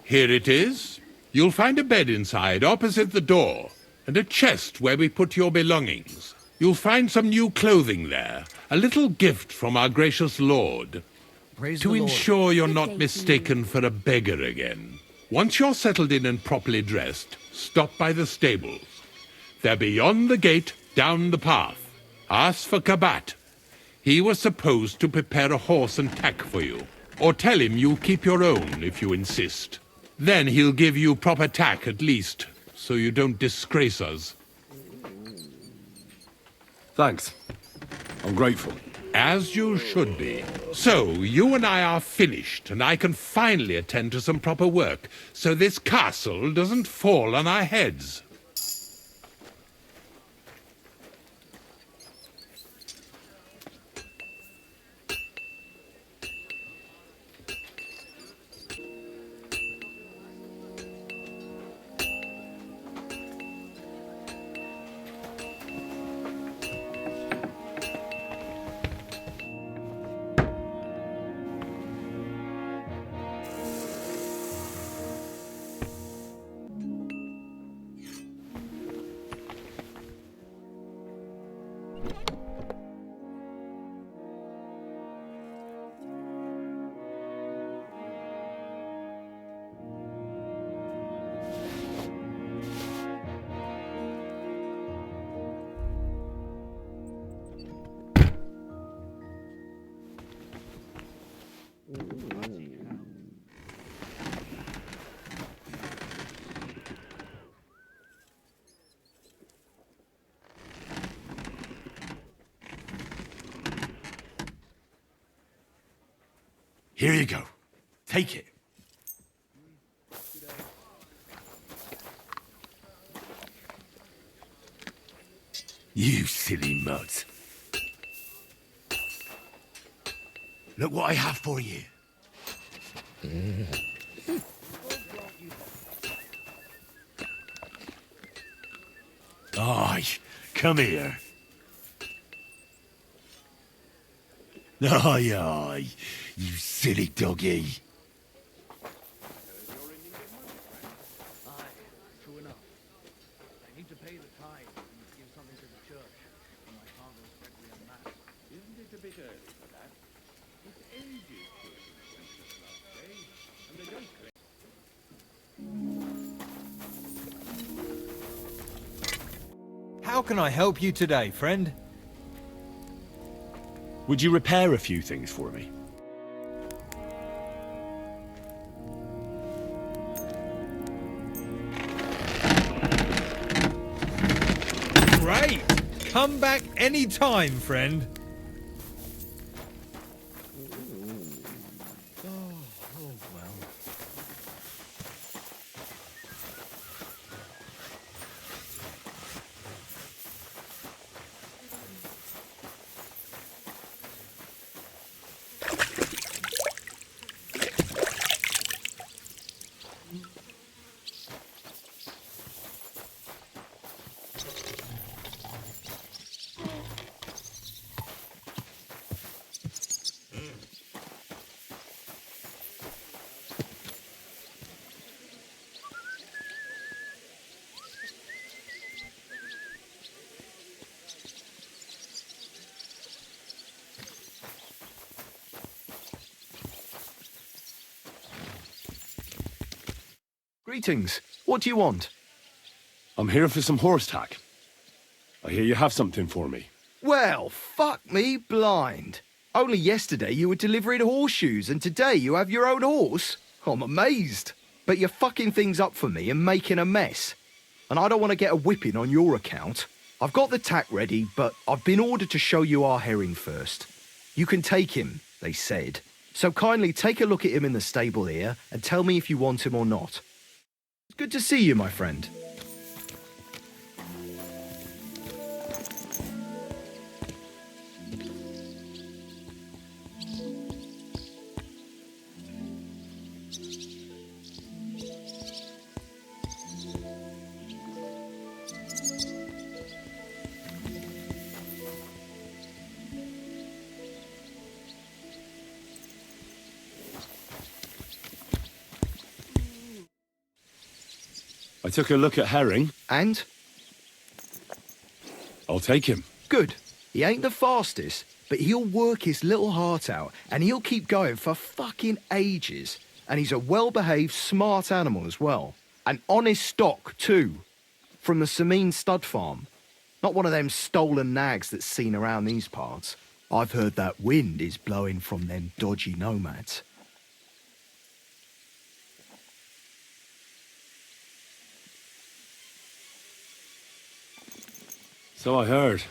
Here it is. You'll find a bed inside, opposite the door, and a chest where we put your belongings. You'll find some new clothing there, a little gift from our gracious Lord, to ensure you're not mistaken for a beggar again. Once you're settled in and properly dressed, stop by the stables. They're beyond the gate, down the path. Ask for Kabat. He was supposed to prepare a horse and tack for you, or tell him you'll keep your own if you insist. Then he'll give you proper tack at least, so you don't disgrace us. Thanks. I'm grateful. As you should be. So, you and I are finished, and I can finally attend to some proper work, so this castle doesn't fall on our heads. Here you go. Take it. You silly mutt. Look what I have for you. Aye, come here. Aye, aye, you silly doggy. How can I help you today, friend? Would you repair a few things for me? Great! Come back any time, friend. Greetings. What do you want? I'm here for some horse tack. I hear you have something for me. Well, fuck me blind. Only yesterday you were delivering horseshoes and today you have your own horse? I'm amazed. But you're fucking things up for me and making a mess. And I don't want to get a whipping on your account. I've got the tack ready, but I've been ordered to show you our herring first. You can take him, they said. So kindly take a look at him in the stable here and tell me if you want him or not. It's good to see you, my friend. I took a look at Herring. And? I'll take him. Good. He ain't the fastest, but he'll work his little heart out, and he'll keep going for fucking ages. And he's a well-behaved, smart animal as well. An honest stock, too. From the Sameen stud farm. Not one of them stolen nags that's seen around these parts. I've heard that wind is blowing from them dodgy nomads. So I heard.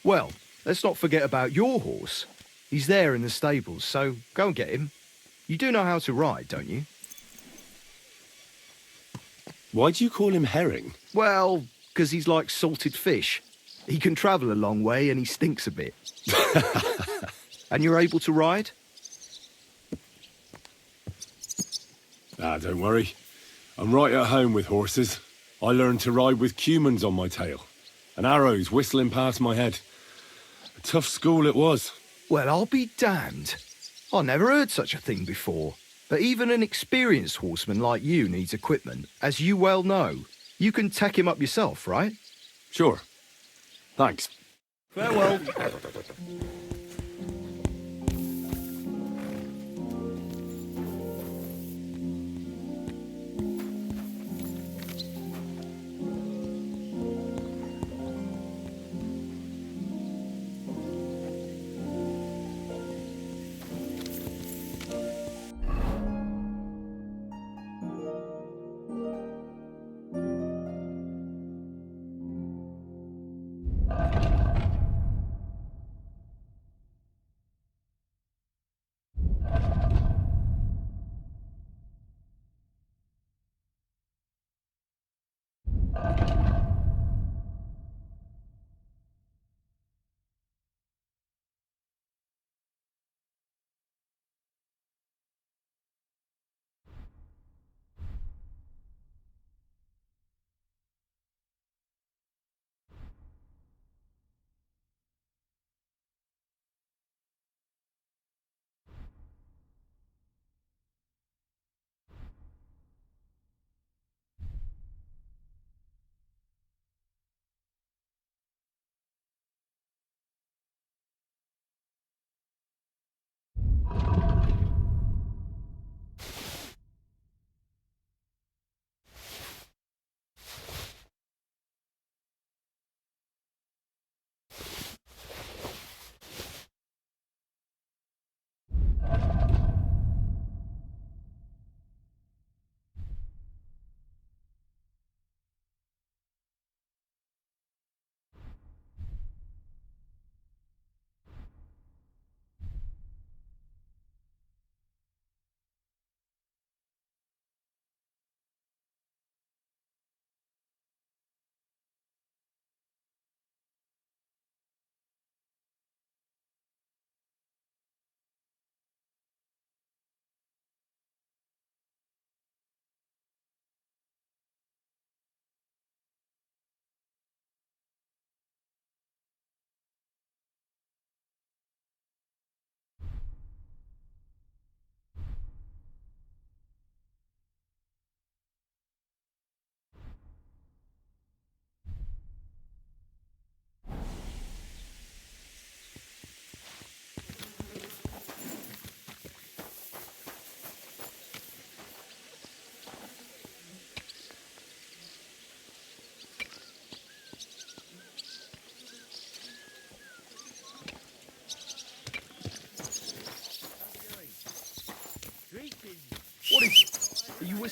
Well, let's not forget about your horse. He's there in the stables, so go and get him. You do know how to ride, don't you? Why do you call him Herring? Well, because he's like salted fish. He can travel a long way and he stinks a bit. And you're able to ride? Ah, don't worry. I'm right at home with horses. I learned to ride with cumans on my tail. And arrows whistling past my head. A tough school it was. Well, I'll be damned. I never heard such a thing before. But even an experienced horseman like you needs equipment, as you well know. You can tack him up yourself, right? Sure. Thanks. Farewell.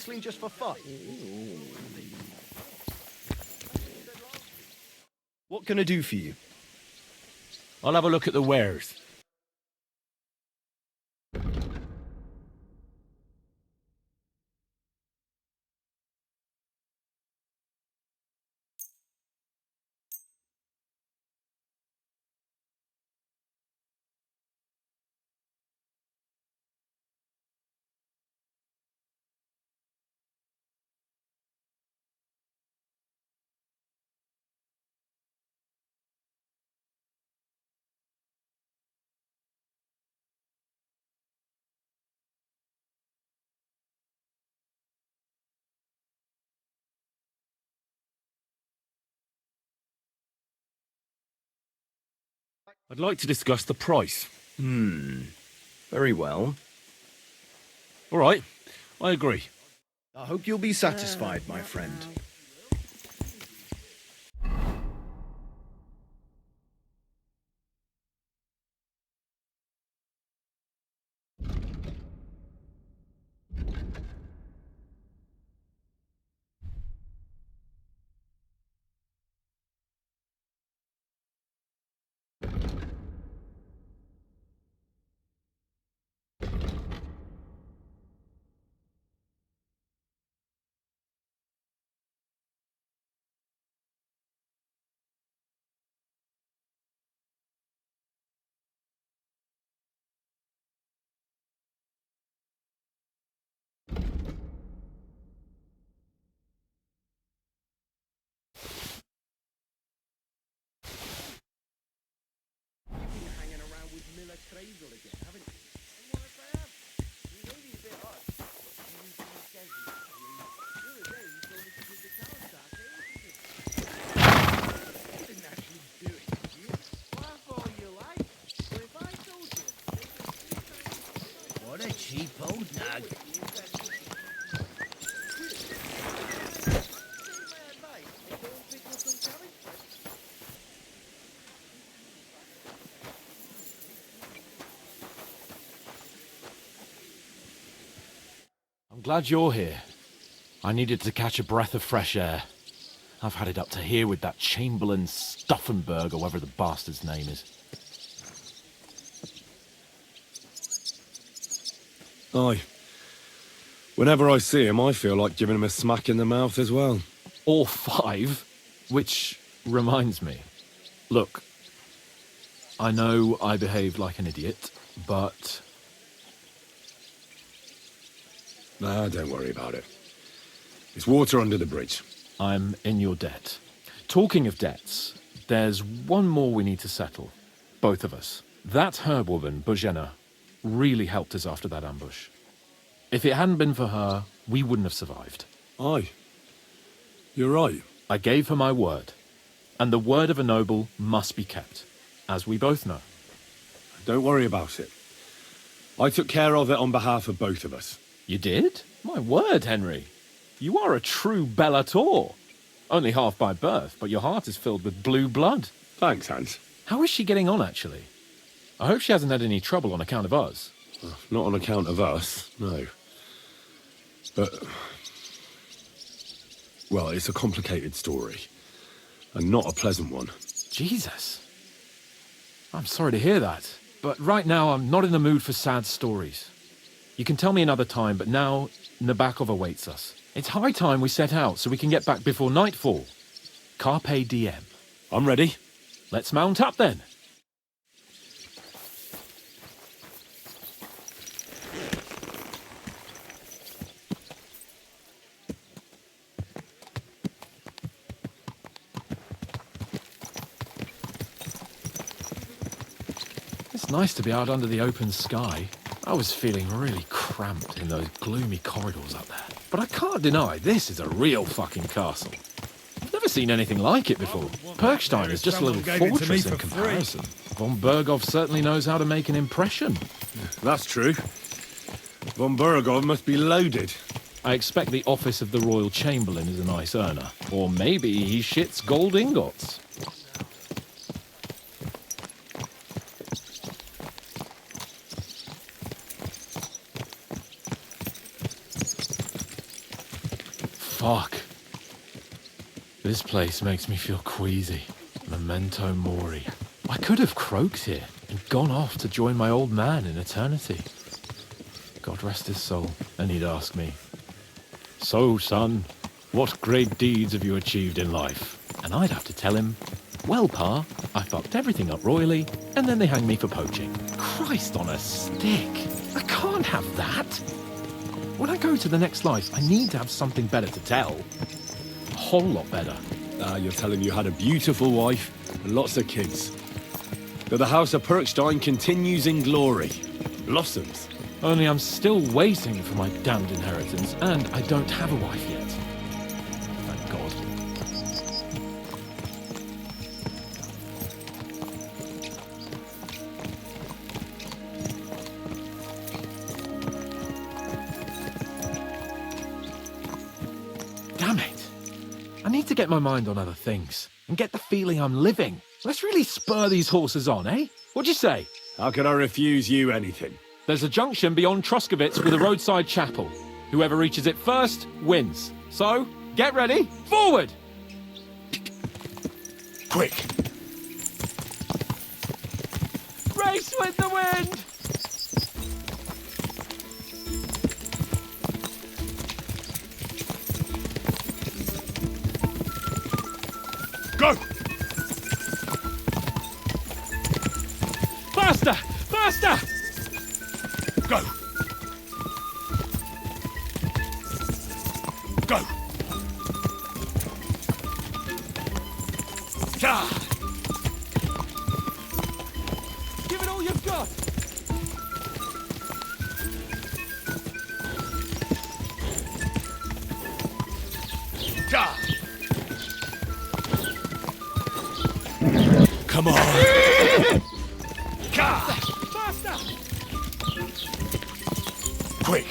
wrestling just for fun? What can I do for you? I'll have a look at the wares. I'd like to discuss the price. Very well. All right, I agree. I hope you'll be satisfied, my friend. What a cheap old nag. I'm glad you're here. I needed to catch a breath of fresh air. I've had it up to here with that Chamberlain Stuffenberg, or whatever the bastard's name is. Aye. Whenever I see him, I feel like giving him a smack in the mouth as well. Or 5, which reminds me. Look, I know I behaved like an idiot, but... Nah, don't worry about it. It's water under the bridge. I'm in your debt. Talking of debts, there's one more we need to settle. Both of us. That herbwoman, Bogena, really helped us after that ambush. If it hadn't been for her, we wouldn't have survived. Aye. You're right. I gave her my word. And the word of a noble must be kept, as we both know. Don't worry about it. I took care of it on behalf of both of us. You did? My word, Henry. You are a true bellator. Only half by birth, but your heart is filled with blue blood. Thanks, Hans. How is she getting on, actually? I hope she hasn't had any trouble on account of us. Not on account of us, no. But... well, it's a complicated story. And not a pleasant one. Jesus. I'm sorry to hear that. But right now, I'm not in the mood for sad stories. You can tell me another time, but now Nabokov awaits us. It's high time we set out so we can get back before nightfall. Carpe diem. I'm ready. Let's mount up then. It's nice to be out under the open sky. I was feeling really cramped in those gloomy corridors up there. But I can't deny this is a real fucking castle. I've never seen anything like it before. Perkstein is just a little fortress in comparison. Von Berghoff certainly knows how to make an impression. That's true. Von Berghoff must be loaded. I expect the office of the Royal Chamberlain is a nice earner. Or maybe he shits gold ingots. Fuck. This place makes me feel queasy. Memento mori. I could have croaked here and gone off to join my old man in eternity. God rest his soul. And he'd ask me, "So, son, what great deeds have you achieved in life?" And I'd have to tell him, "Well, Pa, I fucked everything up royally, and then they hanged me for poaching." Christ on a stick. I can't have that. When I go to the next life, I need to have something better to tell. A whole lot better. You're telling you had a beautiful wife and lots of kids. That the House of Perkstein continues in glory. Blossoms. Only I'm still waiting for my damned inheritance, and I don't have a wife yet. Thank God. Damn it. I need to get my mind on other things, and get the feeling I'm living. Let's really spur these horses on, eh? What'd you say? How could I refuse you anything? There's a junction beyond Troskovitz with a roadside chapel. Whoever reaches it first wins. So, get ready, forward! Quick! Race with the wind! Go! Faster! Faster! Go! Go! Ah! Give it all you've got! Ah! Come on! Faster! Quick!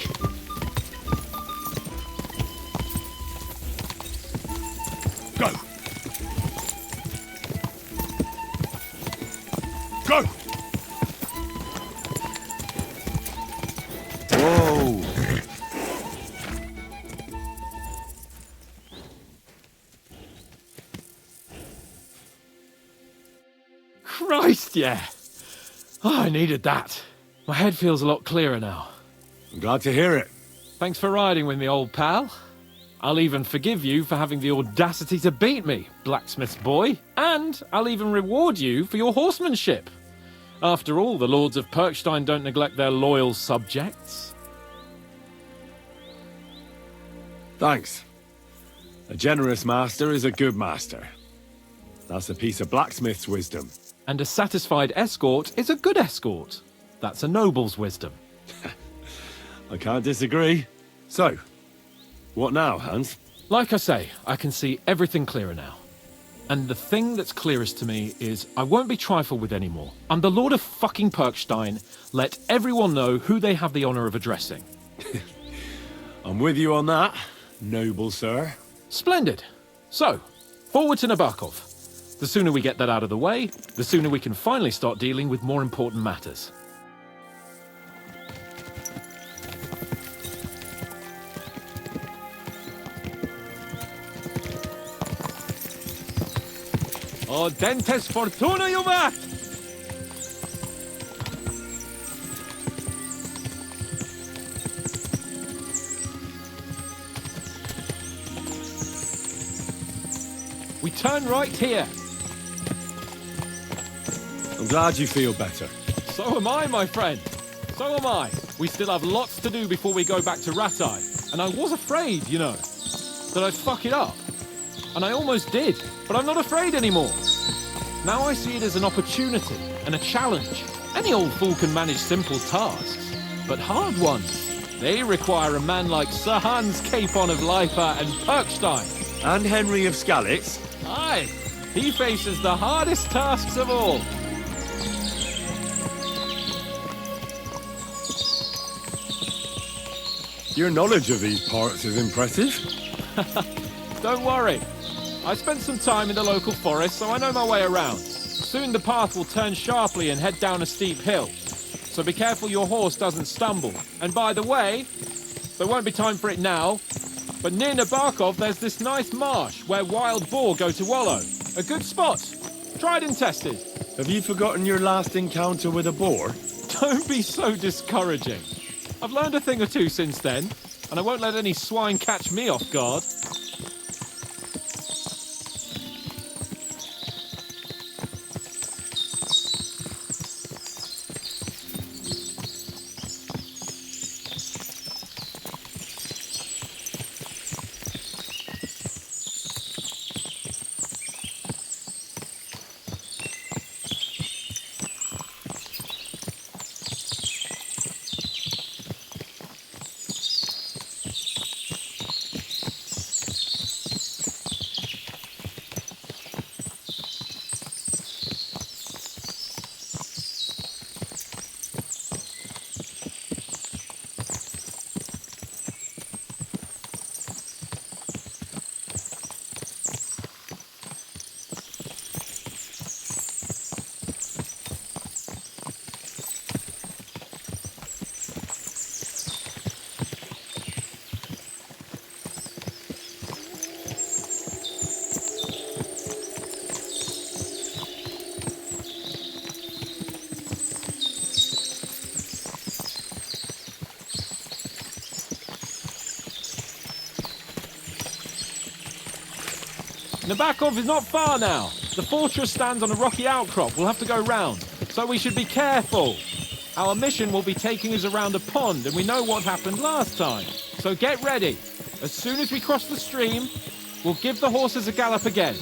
Go! Go! Whoa! Christ, yeah! Oh, I needed that. My head feels a lot clearer now. I'm glad to hear it. Thanks for riding with me, old pal. I'll even forgive you for having the audacity to beat me, blacksmith's boy. And I'll even reward you for your horsemanship. After all, the lords of Perkstein don't neglect their loyal subjects. Thanks. A generous master is a good master. That's a piece of blacksmith's wisdom. And a satisfied escort is a good escort. That's a noble's wisdom. I can't disagree. So, what now, Hans? Like I say, I can see everything clearer now. And the thing that's clearest to me is I won't be trifled with anymore. I'm the Lord of fucking Perkstein. Let everyone know who they have the honor of addressing. I'm with you on that, noble sir. Splendid. So, forward to Nabokov. The sooner we get that out of the way, the sooner we can finally start dealing with more important matters. Audentes fortuna juvat! We turn right here. I'm glad you feel better. So am I, my friend. So am I. We still have lots to do before we go back to Ratai. And I was afraid, you know, that I'd fuck it up. And I almost did, but I'm not afraid anymore. Now I see it as an opportunity and a challenge. Any old fool can manage simple tasks, but hard ones, they require a man like Sir Hans Capon of Leipa and Perkstein. And Henry of Skalitz. Aye, he faces the hardest tasks of all. Your knowledge of these parts is impressive. Don't worry. I spent some time in the local forest, so I know my way around. Soon the path will turn sharply and head down a steep hill. So be careful your horse doesn't stumble. And by the way, there won't be time for it now, But near Nabokov, there's this nice marsh where wild boar go to wallow. A good spot. Tried and tested. Have you forgotten your last encounter with a boar? Don't be so discouraging. I've learned a thing or two since then, and I won't let any swine catch me off guard. Nabokov is not far now. The fortress stands on a rocky outcrop. We'll have to go round, so we should be careful. Our mission will be taking us around a pond, and we know what happened last time. So get ready. As soon as we cross the stream, we'll give the horses a gallop again.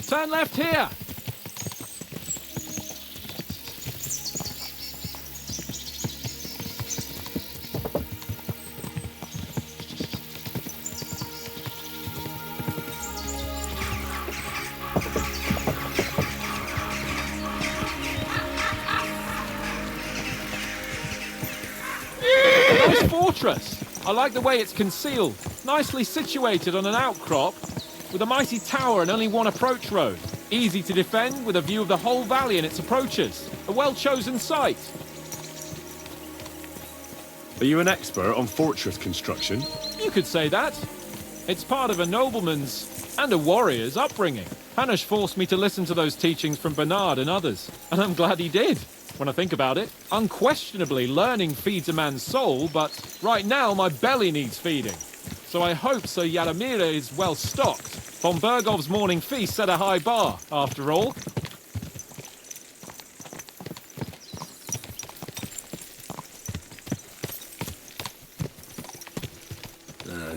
Turn left here. Nice fortress. I like the way it's concealed. Nicely situated on an outcrop, with a mighty tower and only one approach road. Easy to defend with a view of the whole valley and its approaches. A well-chosen site. Are you an expert on fortress construction? You could say that. It's part of a nobleman's and a warrior's upbringing. Hanush forced me to listen to those teachings from Bernard and others, and I'm glad he did. When I think about it, unquestionably learning feeds a man's soul, but right now my belly needs feeding. So I hope Sir Yadomira is well stocked. Von Bergov's morning feast set a high bar, after all.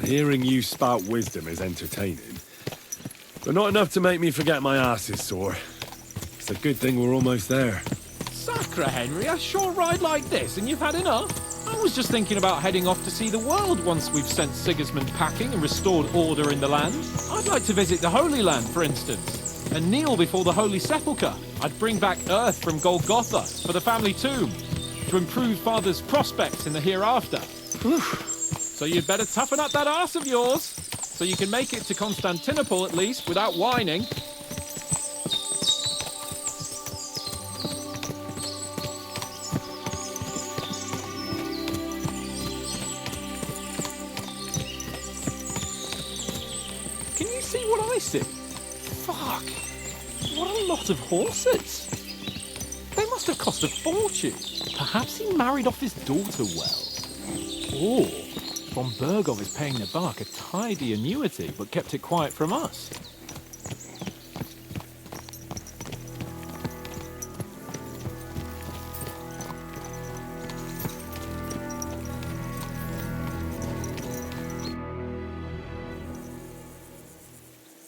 Hearing you spout wisdom is entertaining, but not enough to make me forget my ass is sore. It's a good thing we're almost there. Sacre, Henry, a short ride like this and you've had enough? I was just thinking about heading off to see the world once we've sent Sigismund packing and restored order in the land. I'd like to visit the Holy Land, for instance, and kneel before the Holy Sepulchre. I'd bring back earth from Golgotha for the family tomb, to improve Father's prospects in the hereafter. So you'd better toughen up that arse of yours, so you can make it to Constantinople at least without whining. Can you see what I see? Fuck. What a lot of horses. They must have cost a fortune. Perhaps he married off his daughter well. Or Von Bergov is paying the bark a tidy annuity, but kept it quiet from us.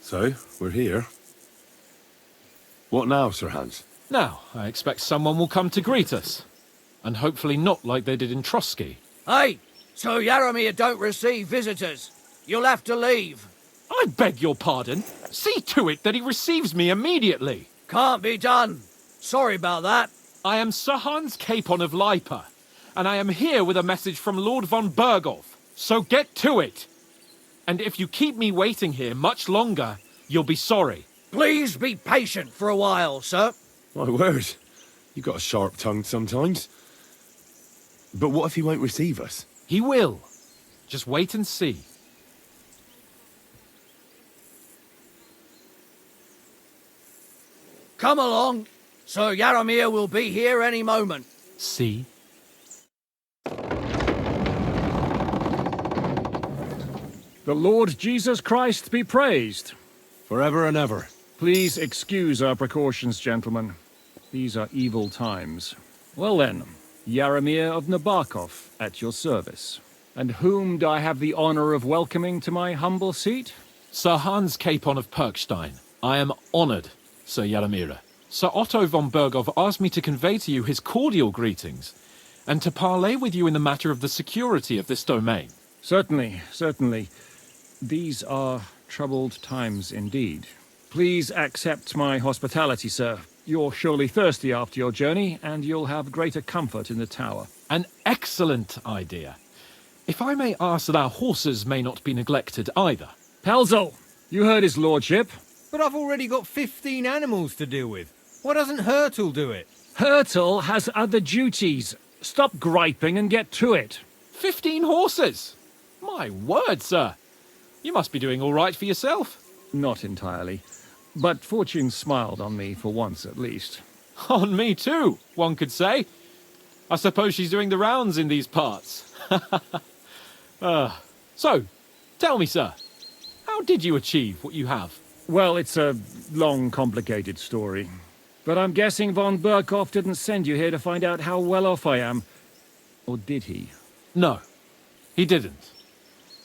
So, we're here. What now, Sir Hans? Now, I expect someone will come to greet us. And hopefully not like they did in Trotsky. Hey! So Yaromir don't receive visitors. You'll have to leave. I beg your pardon. See to it that he receives me immediately. Can't be done. Sorry about that. I am Sir Hans Capon of Lipa, and I am here with a message from Lord von Berghoff. So get to it. And if you keep me waiting here much longer, you'll be sorry. Please be patient for a while, sir. My word. You got a sharp tongue sometimes. But what if he won't receive us? He will. Just wait and see. Come along. Sir Yaromir will be here any moment. See? The Lord Jesus Christ be praised. Forever and ever. Please excuse our precautions, gentlemen. These are evil times. Well then, Yaromir of Nabokov at your service. And whom do I have the honor of welcoming to my humble seat? Sir Hans Capon of Perkstein. I am honored, Sir Yaromir. Sir Otto von Berghoff asked me to convey to you his cordial greetings, and to parley with you in the matter of the security of this domain. Certainly, certainly. These are troubled times indeed. Please accept my hospitality, sir. You're surely thirsty after your journey, and you'll have greater comfort in the tower. An excellent idea. If I may ask that our horses may not be neglected either. Pelzel, you heard his lordship. But I've already got 15 animals to deal with. Why doesn't Hurtle do it? Hurtle has other duties. Stop griping and get to it. 15 horses? My word, sir. You must be doing all right for yourself. Not entirely. But fortune smiled on me for once at least. On me too, one could say. I suppose she's doing the rounds in these parts. So, tell me, sir, how did you achieve what you have? Well, it's a long, complicated story. But I'm guessing von Berghoff didn't send you here to find out how well off I am. Or did he? No, he didn't.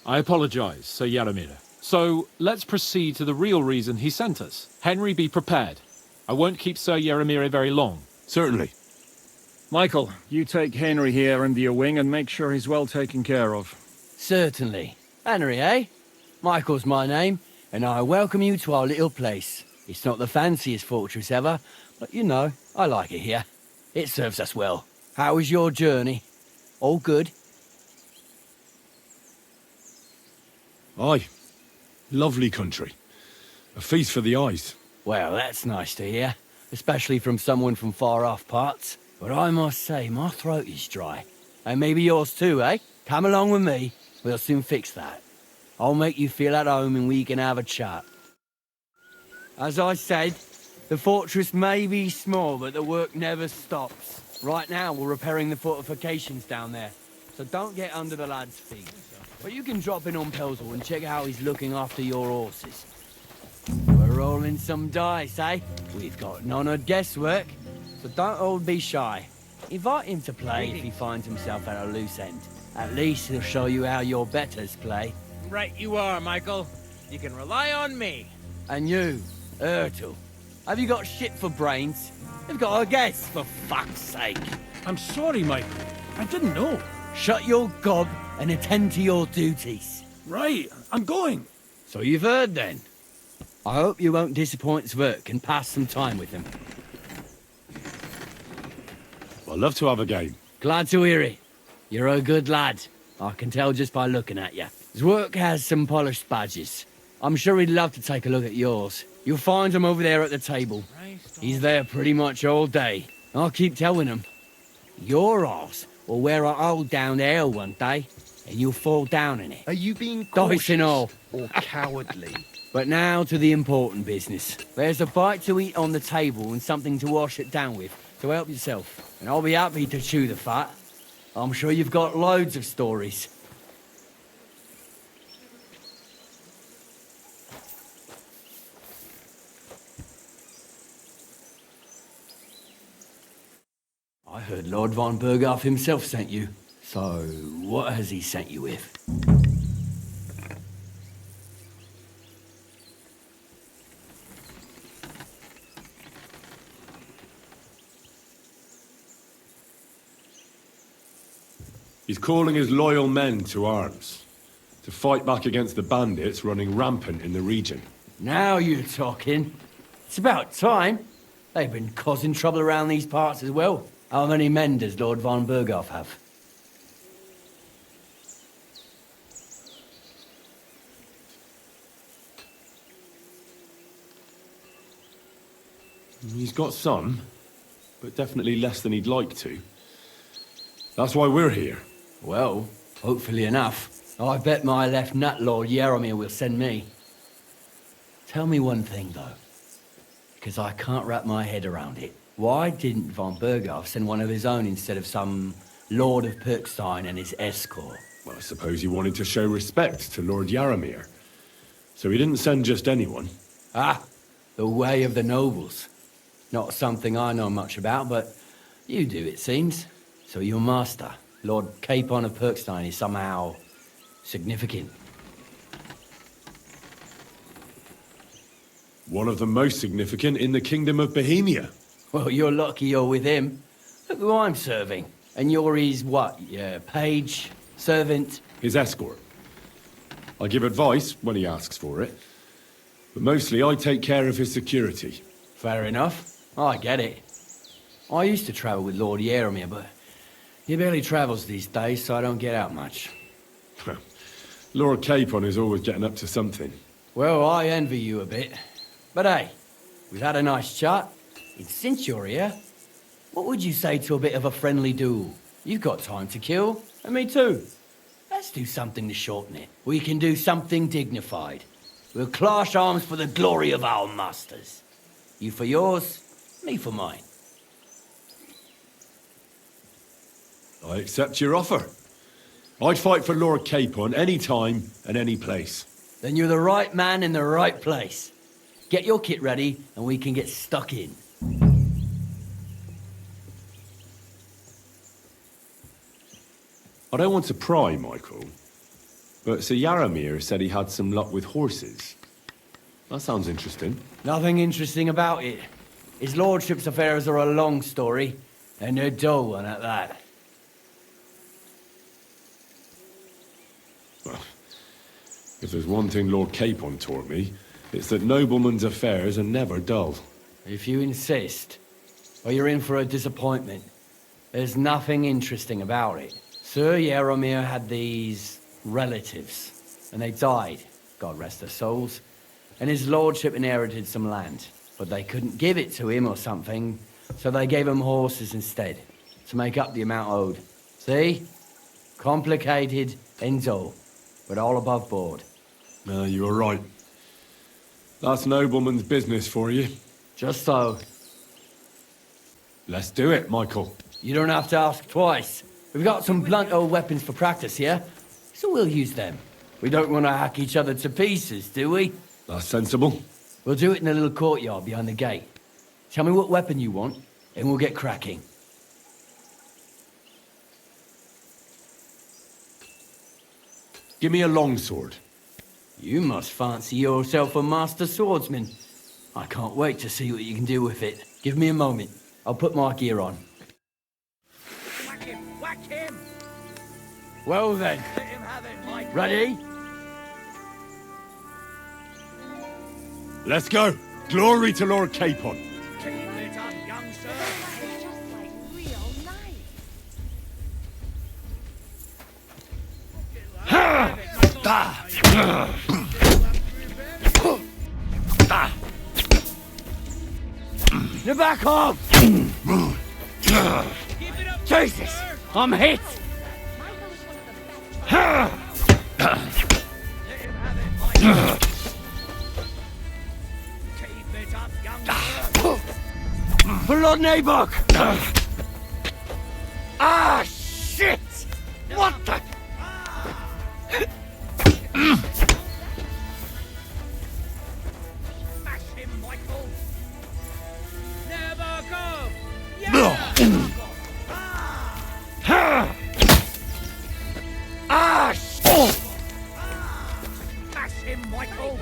I apologize, Sir Yaromir. So, let's proceed to the real reason he sent us. Henry, be prepared. I won't keep Sir Yaromir very long. Certainly. Michael, you take Henry here under your wing and make sure he's well taken care of. Certainly. Henry, eh? Michael's my name, and I welcome you to our little place. It's not the fanciest fortress ever, but you know, I like it here. It serves us well. How was your journey? All good? Aye. Lovely country. A feast for the eyes. Well, that's nice to hear, especially from someone from far-off parts. But I must say, my throat is dry. And maybe yours too, eh? Come along with me. We'll soon fix that. I'll make you feel at home and we can have a chat. As I said, the fortress may be small, but the work never stops. Right now, we're repairing the fortifications down there, so don't get under the lad's feet. But you can drop in on Pelzel and check how he's looking after your horses. We're rolling some dice, eh? We've got none of guesswork, so don't all be shy. Invite him to play if he finds himself at a loose end. At least he'll show you how your betters play. Right you are, Michael. You can rely on me. And you, Ertl, have you got shit for brains? You've got a guess, for fuck's sake. I'm sorry, Michael. I didn't know. Shut your gob and attend to your duties. Right, I'm going. So you've heard then. I hope you won't disappoint Sverk and pass some time with him. I'd love to have a game. Glad to hear it. You're a good lad. I can tell just by looking at you. Zwerk has some polished badges. I'm sure he'd love to take a look at yours. You'll find him over there at the table. He's there pretty much all day. I'll keep telling him. Your arse will wear a hole down the hill one day, and you'll fall down in it. Are you being Dice and all. or cowardly? But now to the important business. There's a bite to eat on the table and something to wash it down with, so help yourself. And I'll be happy to chew the fat. I'm sure you've got loads of stories. I heard Lord von Berghoff himself sent you. So, what has he sent you with? He's calling his loyal men to arms, to fight back against the bandits running rampant in the region. Now you're talking. It's about time. They've been causing trouble around these parts as well. How many men does Lord von Berghoff have? He's got some, but definitely less than he'd like to. That's why we're here. Well, hopefully enough. I bet my left nut Lord Jaromir will send me. Tell me one thing, though, because I can't wrap my head around it. Why didn't von Berghoff send one of his own instead of some Lord of Pirkstein and his escort? Well, I suppose he wanted to show respect to Lord Jaromir. So he didn't send just anyone. Ah, the way of the nobles. Not something I know much about, but you do, it seems. So your master, Lord Capon of Pirkstein, is somehow significant. One of the most significant in the Kingdom of Bohemia. Well, you're lucky you're with him. Look who I'm serving. And you're his, what, page, servant? His escort. I give advice when he asks for it. But mostly I take care of his security. Fair enough. I get it. I used to travel with Lord Jaromir, but he barely travels these days, so I don't get out much. Lord Capon is always getting up to something. Well, I envy you a bit. But hey, we've had a nice chat. And since you're here, what would you say to a bit of a friendly duel? You've got time to kill, and me too. Let's do something to shorten it. We can do something dignified. We'll clash arms for the glory of our masters. You for yours, me for mine. I accept your offer. I'd fight for Lord Capon any time and any place. Then you're the right man in the right place. Get your kit ready, and we can get stuck in. I don't want to pry, Michael, but Sir Jaromir said he had some luck with horses. That sounds interesting. Nothing interesting about it. His lordship's affairs are a long story, and a dull one at that. Well, if there's one thing Lord Capon taught me, it's that noblemen's affairs are never dull. If you insist, or you're in for a disappointment. There's nothing interesting about it. Sir Jaromir had these relatives, and they died, God rest their souls, and his lordship inherited some land, but they couldn't give it to him or something, so they gave him horses instead, to make up the amount owed. See? Complicated and dull, but all above board. You were right. That's nobleman's business for you. Just so. Let's do it, Michael. You don't have to ask twice. We've got some blunt old weapons for practice here, so we'll use them. We don't want to hack each other to pieces, do we? That's sensible. We'll do it in the little courtyard behind the gate. Tell me what weapon you want, and we'll get cracking. Give me a longsword. You must fancy yourself a master swordsman. I can't wait to see what you can do with it. Give me a moment. I'll put my gear on. Whack him! Whack him! Well then. Let him have it, Mike. Ready? Let's go. Glory to Lord Capon. Keep it up, young sir. It's just like real nice. Now back off! Jesus! I'm hit! For Lord Nabok! Ah, shit! What the? Smash him, Michael. Never go. Ah, shit! Smash him, Michael.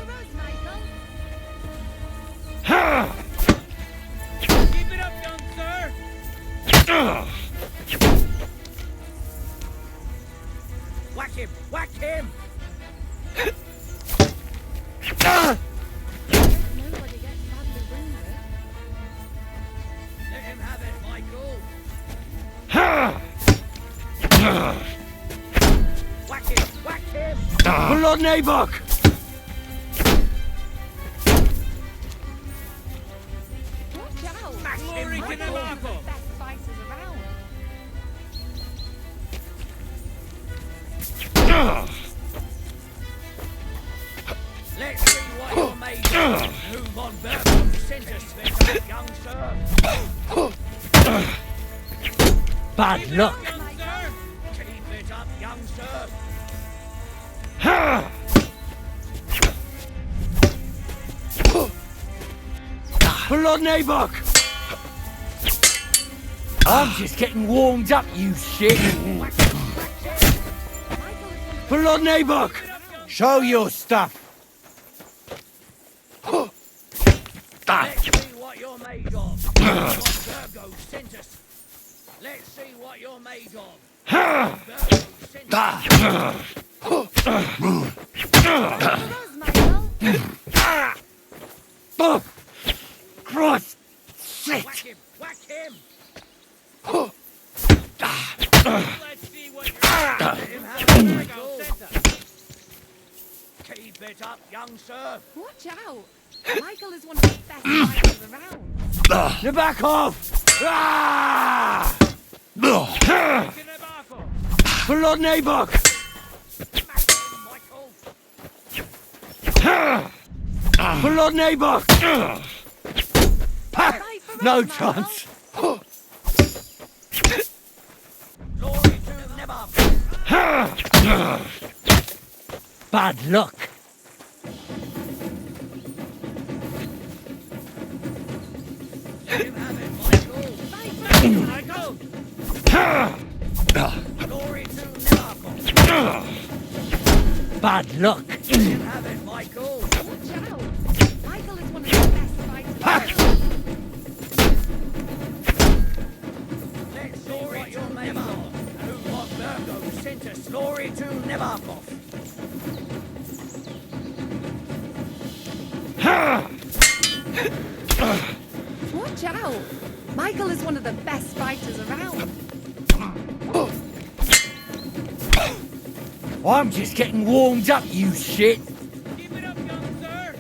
Keep it up, young sir. Whack him! Whack him! Blood Nabok! Watch out! Glory to Nabok! Best fighters around. Let's see what you're made of. Who von Bergman sent us this up, young sir? Bad luck. Keep it up, young sir. Blood Nabok! I'm just getting warmed up, you shit. Blood Nabok! Show your stuff. Let's see what you're made of. Virgo sent us. Let's see what you're made of. Virgo sent us. Cross! Shit! Whack him! Whack him! Let's see what you're Keep it up, young sir. Watch out! Michael is one of the best fighters around. Now back off! Ah! Blood Nabok! Blood Nabok! No chance! Glory to Nabok! Bad luck! Let him have it, Michael! Glory to Nabok! Bad luck! Let him have it, Michael! Watch out! Michael is one of the best fighters around. Let's see what you're made of. Who what Virgo sent us? Glory to Nabokov! Watch out! Michael is one of the best fighters around. I'm just getting warmed up, you shit! Keep it up, young sir.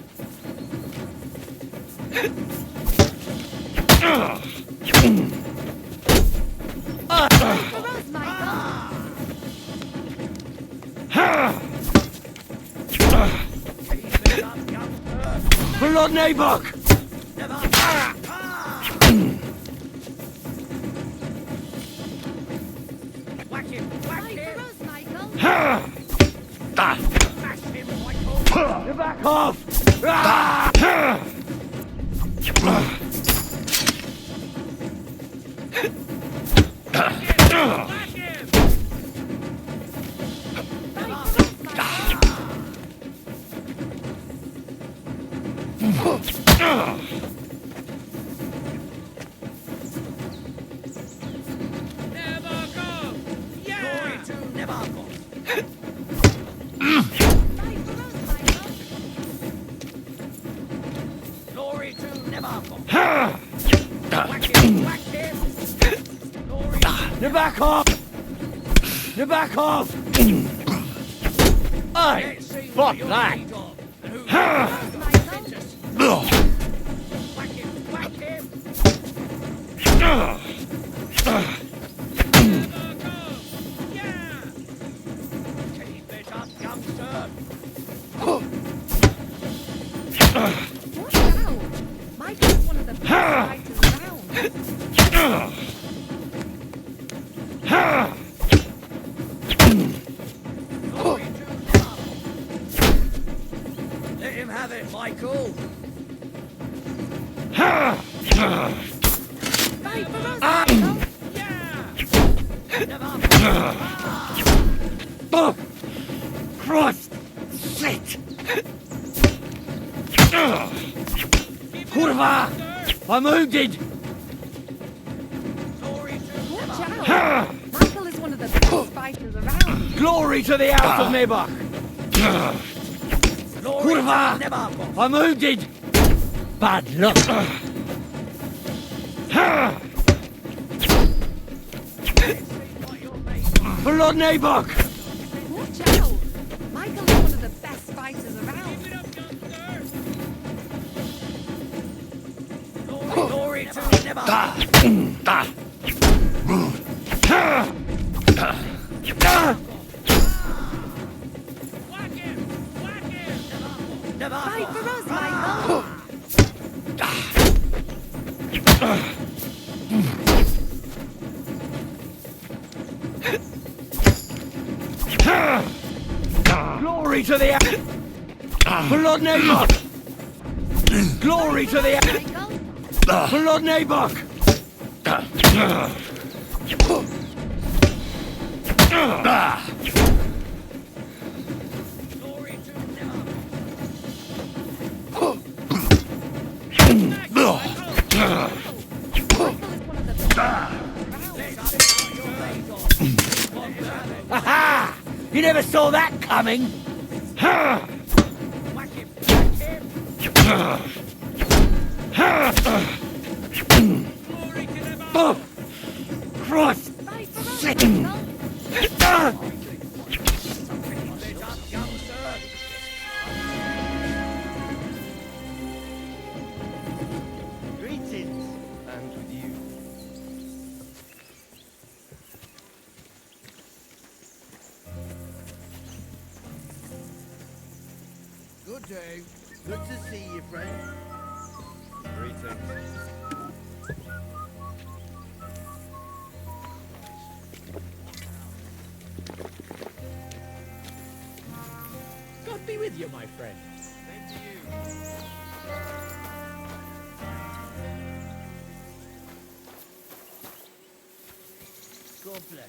Blood Nabok! Whack him! Whack him! Smash him, Michael! You're back off! Glory to Nabokov! Whack him! Whack him! Glory to Nabokov! Nabokov! Hey! Fuck that! Whack him! Whack him! Keep it up, young sir! Watch out! Michael is one of the best fighters around. Let him have it, Michael! Fight for us, Michael! Oh! Christ! Shit! Kurva! I'm wounded! Watch out! Michael is one of the best fighters around. Glory to the house of Nebach! Kurva! I'm wounded! Bad luck! Let's For Lord Naboth! Watch out! Michael is one of the best fighters around. Glory to Naboth! Fight for us, Michael! Glory to the... For Lord Naboth! Glory to the... For Lord Naboth! Aha! You never saw that coming! Cross! Greetings. And with you. Good day. Good to see you, friend. Greetings. God be with you, my friend. God bless.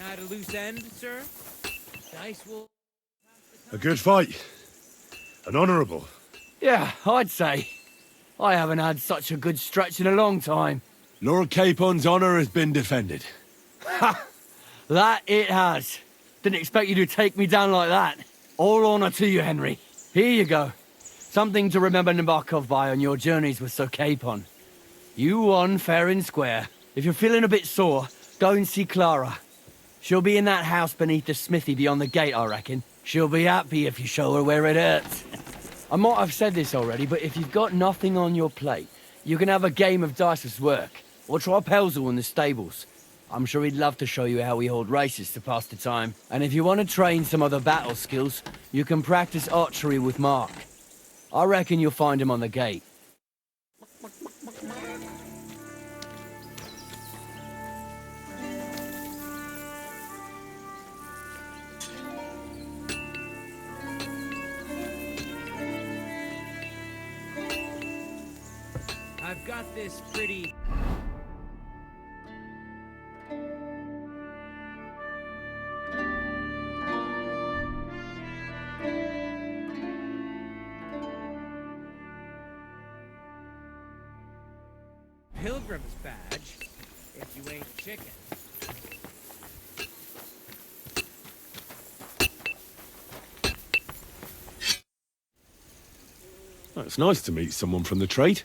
Had a loose end, sir? Dice will... A good fight. An honourable. Yeah, I'd say. I haven't had such a good stretch in a long time. Lord Capon's honour has been defended. Ha! That it has. Didn't expect you to take me down like that. All honour to you, Henry. Here you go. Something to remember Nabokov by on your journeys with Sir Capon. You won fair and square. If you're feeling a bit sore, go and see Clara. She'll be in that house beneath the smithy beyond the gate, I reckon. She'll be happy if you show her where it hurts. I might have said this already, but if you've got nothing on your plate, you can have a game of dice's work. Or try Pelzel in the stables. I'm sure he'd love to show you how we hold races to pass the time. And if you want to train some other battle skills, you can practice archery with Mark. I reckon you'll find him on the gate. I've got this pretty... pilgrim's badge, if you ain't chicken. Oh, it's nice to meet someone from the trade.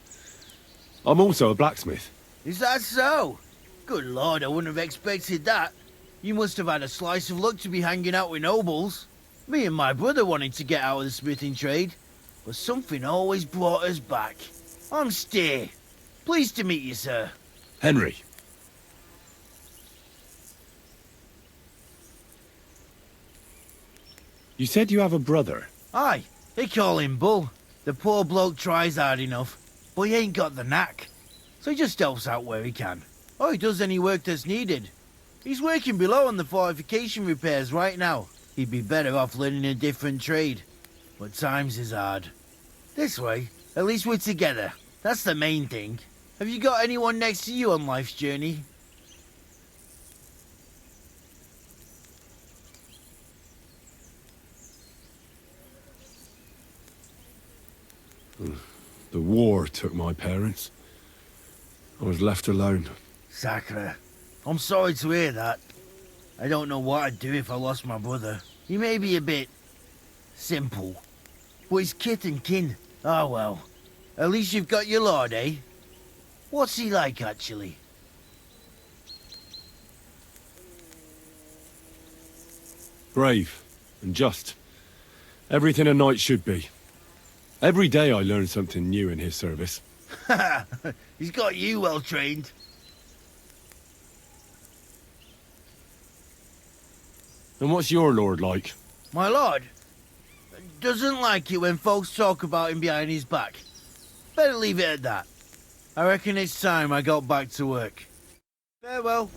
I'm also a blacksmith. Is that so? Good lord, I wouldn't have expected that. You must have had a slice of luck to be hanging out with nobles. Me and my brother wanted to get out of the smithing trade, but something always brought us back. I'm Stay. Pleased to meet you, sir. Henry. You said you have a brother. Aye, they call him Bull. The poor bloke tries hard enough, but he ain't got the knack. So he just helps out where he can. Or he does any work that's needed. He's working below on the fortification repairs right now. He'd be better off learning a different trade. But times is hard. This way. At least we're together. That's the main thing. Have you got anyone next to you on life's journey? The war took my parents. I was left alone. Sakura, I'm sorry to hear that. I don't know what I'd do if I lost my brother. He may be a bit simple, but he's kith and kin. Oh well. At least you've got your lord, eh? What's he like, actually? Brave and just. Everything a knight should be. Every day I learn something new in his service. He's got you well trained. And what's your lord like? My lord doesn't like it when folks talk about him behind his back. Better leave it at that. I reckon it's time I got back to work. Farewell.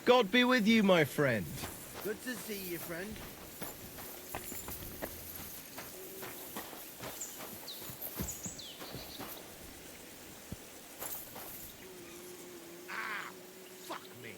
God be with you, my friend. Good to see you, friend. Fuck me.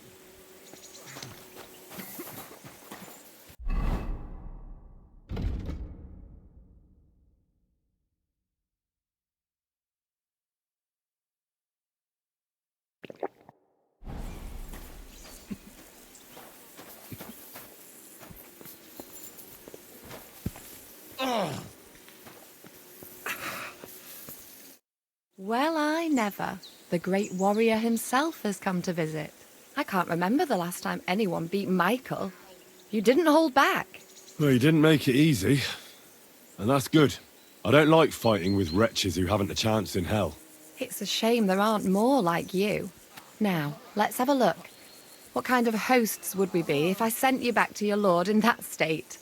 Well, I never. The great warrior himself has come to visit. I can't remember the last time anyone beat Michael. You didn't hold back. Well, he didn't make it easy. And that's good. I don't like fighting with wretches who haven't a chance in hell. It's a shame there aren't more like you. Now, let's have a look. What kind of hosts would we be if I sent you back to your lord in that state?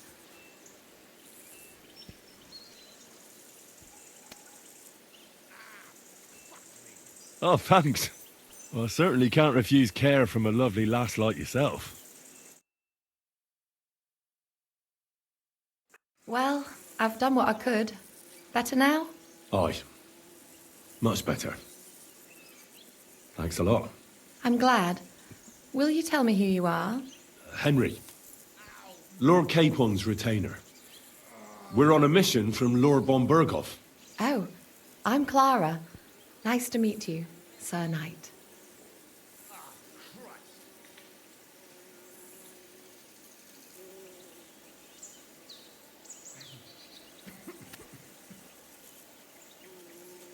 Oh, thanks. Well, I certainly can't refuse care from a lovely lass like yourself. Well, I've done what I could. Better now? Aye. Much better. Thanks a lot. I'm glad. Will you tell me who you are? Henry. Lord Capon's retainer. We're on a mission from Lord von Berghoff. Oh, I'm Clara. Nice to meet you, Sir Knight.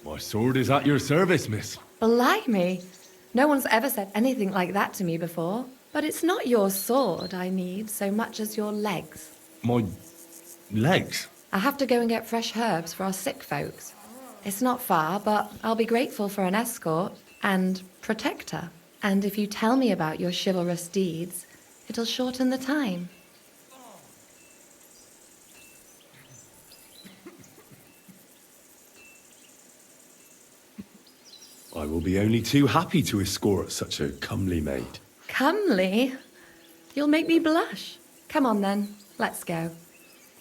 My sword is at your service, miss. Blimey! No one's ever said anything like that to me before. But it's not your sword I need so much as your legs. My legs? I have to go and get fresh herbs for our sick folks. It's not far, but I'll be grateful for an escort and protector. And if you tell me about your chivalrous deeds, it'll shorten the time. I will be only too happy to escort such a comely maid. Comely? You'll make me blush. Come on then, let's go.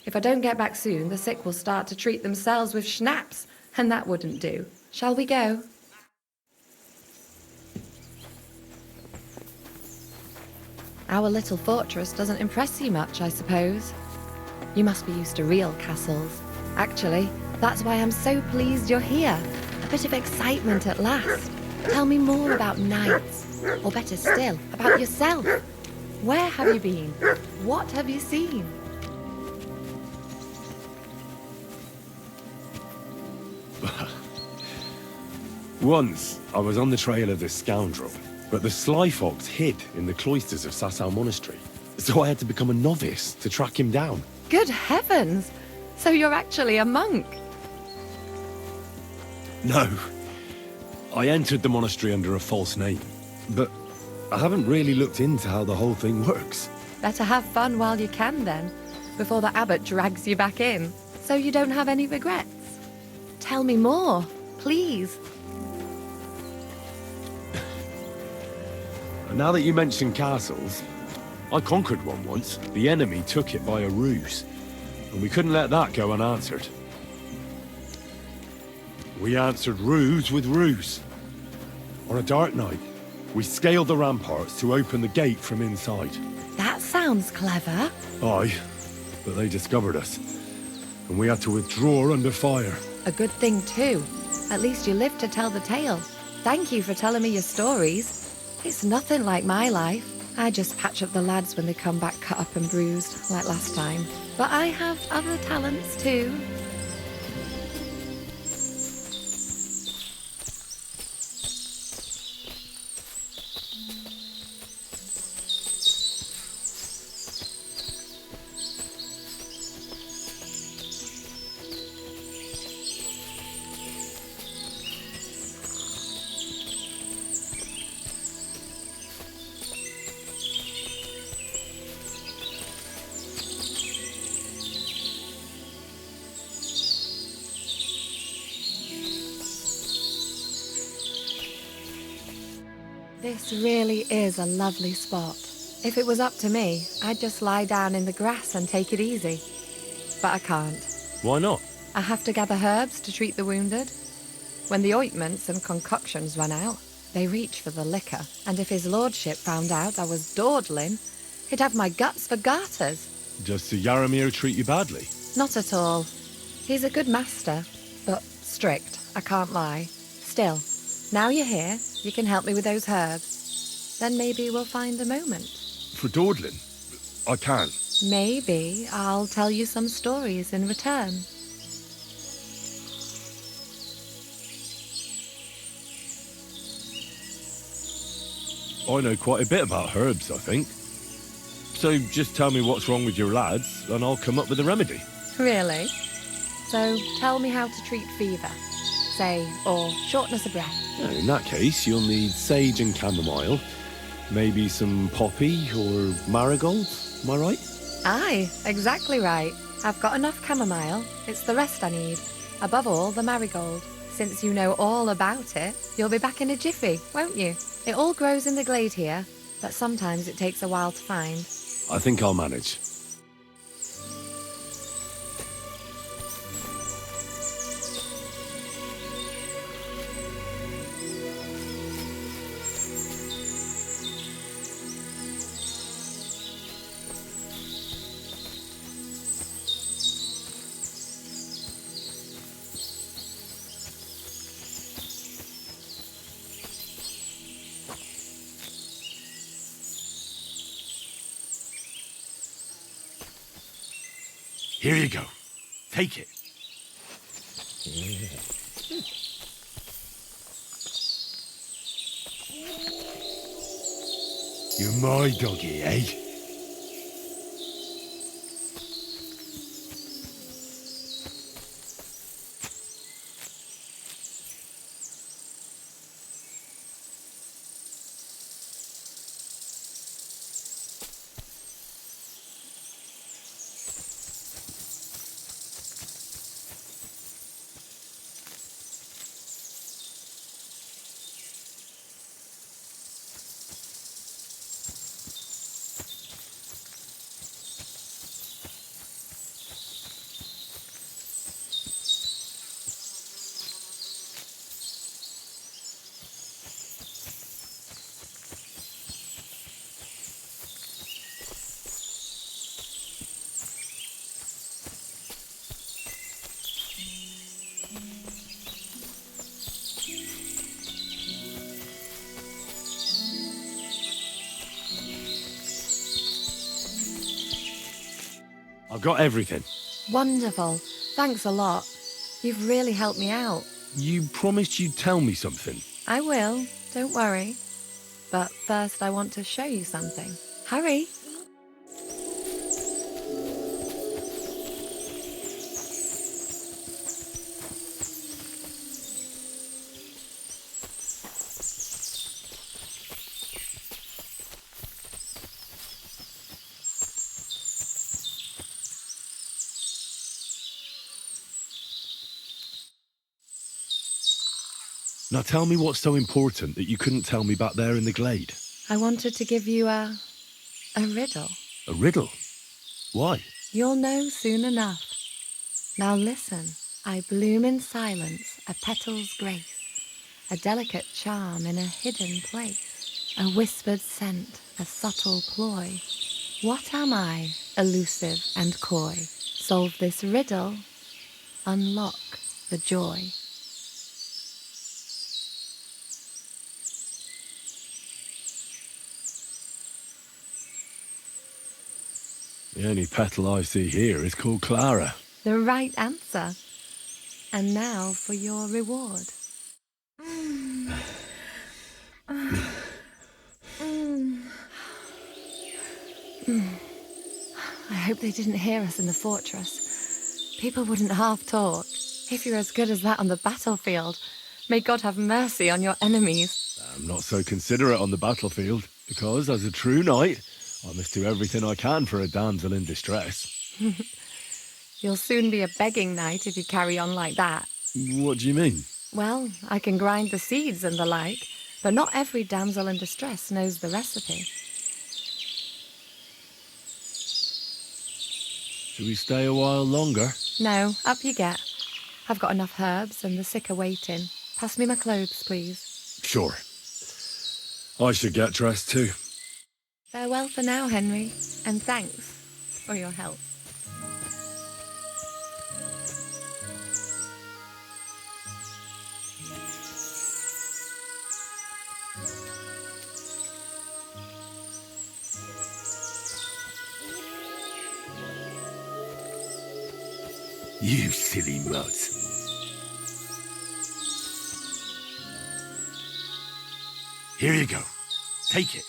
If I don't get back soon, the sick will start to treat themselves with schnapps, and that wouldn't do. Shall we go? Our little fortress doesn't impress you much, I suppose. You must be used to real castles. Actually, that's why I'm so pleased you're here. A bit of excitement at last. Tell me more about knights. Or better still, about yourself. Where have you been? What have you seen? Once, I was on the trail of this scoundrel, but the sly fox hid in the cloisters of Sasau Monastery. So I had to become a novice to track him down. Good heavens! So you're actually a monk? No. I entered the monastery under a false name, but I haven't really looked into how the whole thing works. Better have fun while you can then, before the abbot drags you back in, so you don't have any regrets. Tell me more, please. Now that you mention castles, I conquered one once. The enemy took it by a ruse, and we couldn't let that go unanswered. We answered ruse with ruse. On a dark night, we scaled the ramparts to open the gate from inside. That sounds clever. Aye, but they discovered us, and we had to withdraw under fire. A good thing too. At least you lived to tell the tale. Thank you for telling me your stories. It's nothing like my life. I just patch up the lads when they come back cut up and bruised, like last time. But I have other talents too. This really is a lovely spot. If it was up to me, I'd just lie down in the grass and take it easy. But I can't. Why not? I have to gather herbs to treat the wounded. When the ointments and concoctions run out, they reach for the liquor, and if his lordship found out I was dawdling, he'd have my guts for garters. Does Sir Yaramir treat you badly? Not at all. He's a good master, but strict, I can't lie. Still, now you're here, you can help me with those herbs. Then maybe we'll find a moment. For dawdling? I can. Maybe I'll tell you some stories in return. I know quite a bit about herbs, I think. So just tell me what's wrong with your lads, and I'll come up with a remedy. Really? So tell me how to treat fever, say, or shortness of breath. In that case, you'll need sage and chamomile, maybe some poppy or marigold, am I right? Aye, exactly right. I've got enough chamomile, it's the rest I need. Above all, the marigold. Since you know all about it, you'll be back in a jiffy, won't you? It all grows in the glade here, but sometimes it takes a while to find. I think I'll manage. Here you go. Take it. You're my doggy, eh? I've got everything. Wonderful. Thanks a lot. You've really helped me out. You promised you'd tell me something. I will, don't worry. But first I want to show you something. Hurry. Now tell me what's so important that you couldn't tell me back there in the glade. I wanted to give you a riddle. A riddle? Why? You'll know soon enough. Now listen. I bloom in silence, a petal's grace, a delicate charm in a hidden place, a whispered scent, a subtle ploy. What am I, elusive and coy? Solve this riddle, unlock the joy. The only petal I see here is called Clara. The right answer. And now for your reward. I hope they didn't hear us in the fortress. People wouldn't half talk. If you're as good as that on the battlefield, may God have mercy on your enemies. I'm not so considerate on the battlefield, because as a true knight, I must do everything I can for a damsel in distress. You'll soon be a begging knight if you carry on like that. What do you mean? Well, I can grind the seeds and the like, but not every damsel in distress knows the recipe. Should we stay a while longer? No, up you get. I've got enough herbs and the sick are waiting. Pass me my clothes, please. Sure. I should get dressed too. Farewell for now, Henry, and thanks for your help. You silly mutt. Here you go. Take it.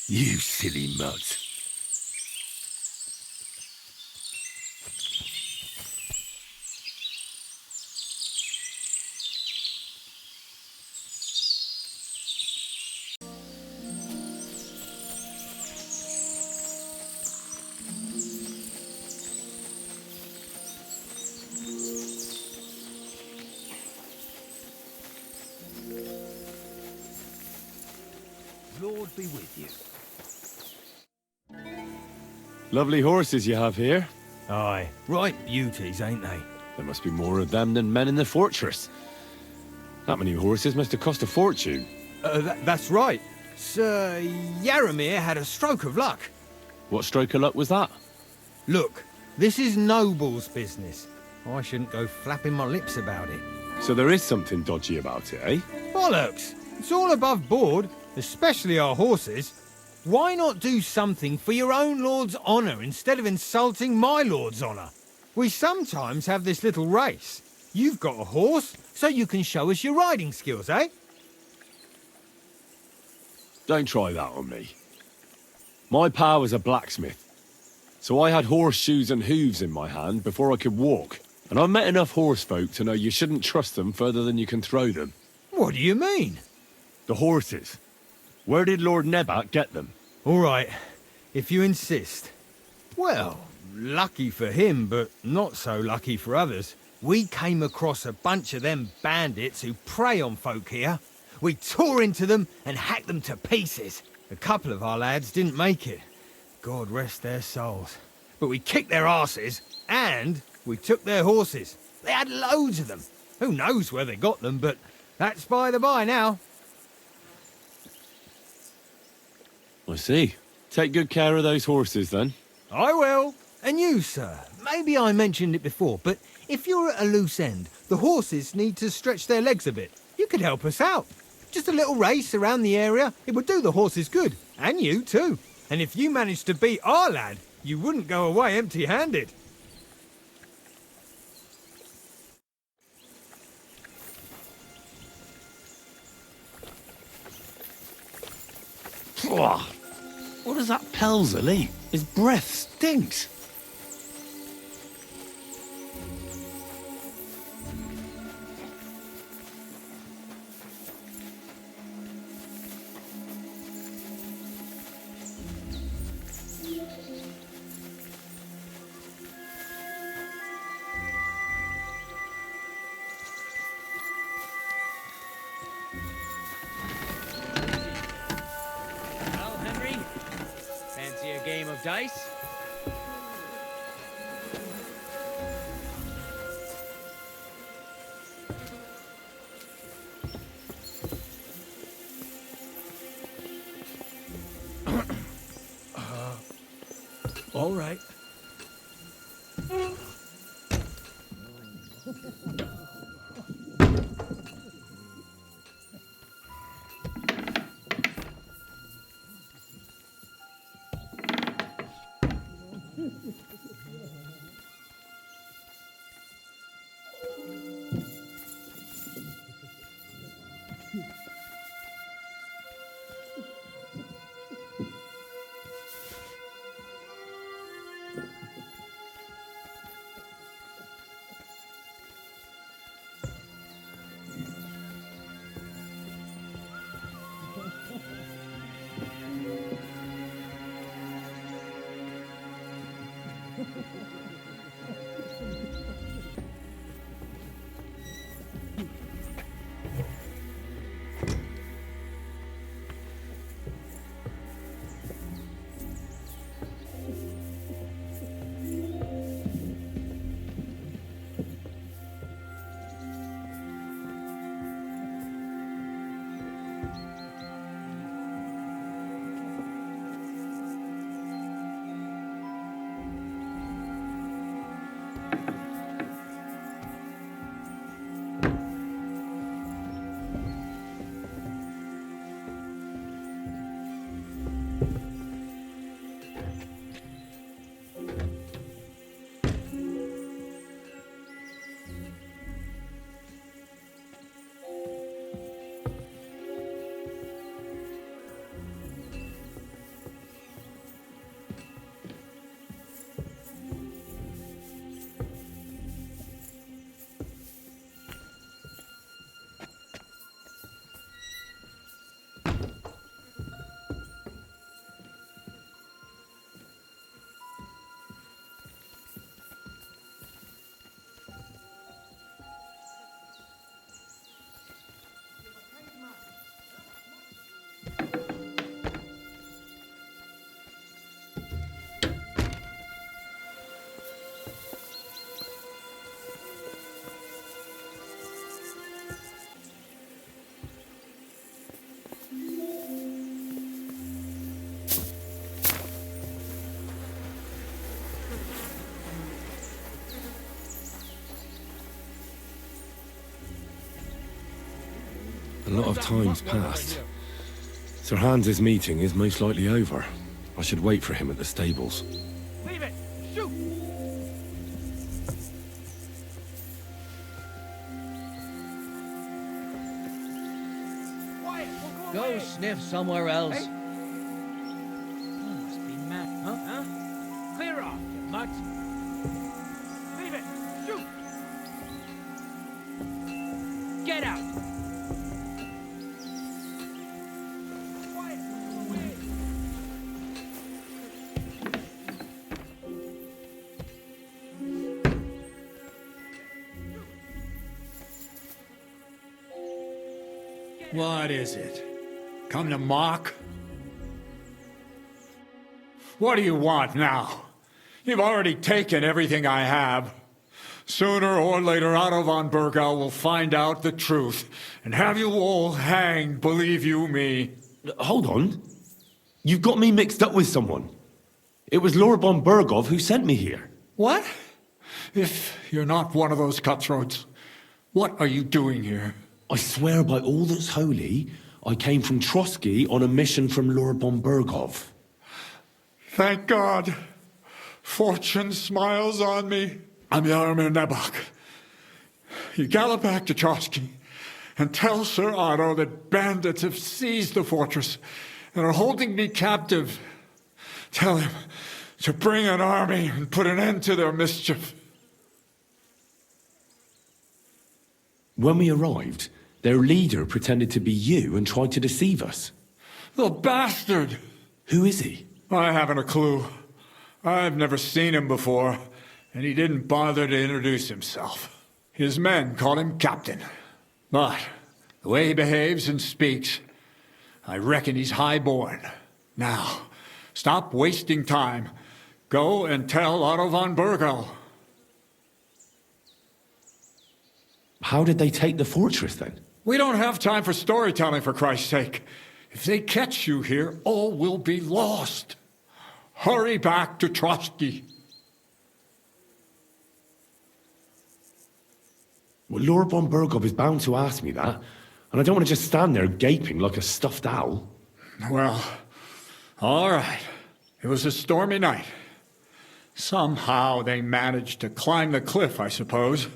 You silly mutt. Lord be with you. Lovely horses you have here. Aye, right beauties, ain't they? There must be more of them than men in the fortress. That many horses must have cost a fortune. That's right. Sir Yaramir had a stroke of luck. What stroke of luck was that? Look, this is noble's business. I shouldn't go flapping my lips about it. So there is something dodgy about it, eh? Bollocks! It's all above board, especially our horses. Why not do something for your own lord's honour instead of insulting my lord's honour? We sometimes have this little race. You've got a horse, so you can show us your riding skills, eh? Don't try that on me. My pa was a blacksmith, so I had horseshoes and hooves in my hand before I could walk. And I've met enough horse folk to know you shouldn't trust them further than you can throw them. What do you mean? The horses. Where did Lord Nebat get them? All right, if you insist. Well, lucky for him, but not so lucky for others. We came across a bunch of them bandits who prey on folk here. We tore into them and hacked them to pieces. A couple of our lads didn't make it. God rest their souls. But we kicked their asses, and we took their horses. They had loads of them. Who knows where they got them, but that's by the by now. I see. Take good care of those horses, then. I will. And you, sir. Maybe I mentioned it before, but if you're at a loose end, the horses need to stretch their legs a bit. You could help us out. Just a little race around the area. It would do the horses good. And you, too. And if you managed to beat our lad, you wouldn't go away empty-handed. What does that Pelzel eat? His breath stinks. dice. All right. A lot of time's passed. Sir Hans's meeting is most likely over. I should wait for him at the stables. Leave it! Shoot! Go sniff somewhere else. Hey. Must be mad, huh? Clear off, you mutt! Leave it! Shoot! Get out! What is it? Come to mock? What do you want now? You've already taken everything I have. Sooner or later, Otto von Bergau will find out the truth and have you all hanged, believe you me. Hold on. You've got me mixed up with someone. It was Lord von Bergov who sent me here. What? If you're not one of those cutthroats, what are you doing here? I swear by all that's holy, I came from Trotsky on a mission from Lord von Bergov. Thank God. Fortune smiles on me. I'm Jaromir Nebok. You gallop back to Trotsky and tell Sir Otto that bandits have seized the fortress and are holding me captive. Tell him to bring an army and put an end to their mischief. When we arrived, their leader pretended to be you and tried to deceive us. The bastard! Who is he? I haven't a clue. I've never seen him before, and he didn't bother to introduce himself. His men call him Captain. But the way he behaves and speaks, I reckon he's high-born. Now, Stop wasting time. Go and tell Otto von Bergel. How did they take the fortress then? We don't have time for storytelling, for Christ's sake. If they catch you here, all will be lost. Hurry back to Trotsky. Well, Lord von Bergov is bound to ask me that, and I don't want to just stand there gaping like a stuffed owl. Well, all right. It was a stormy night. Somehow they managed to climb the cliff, I suppose.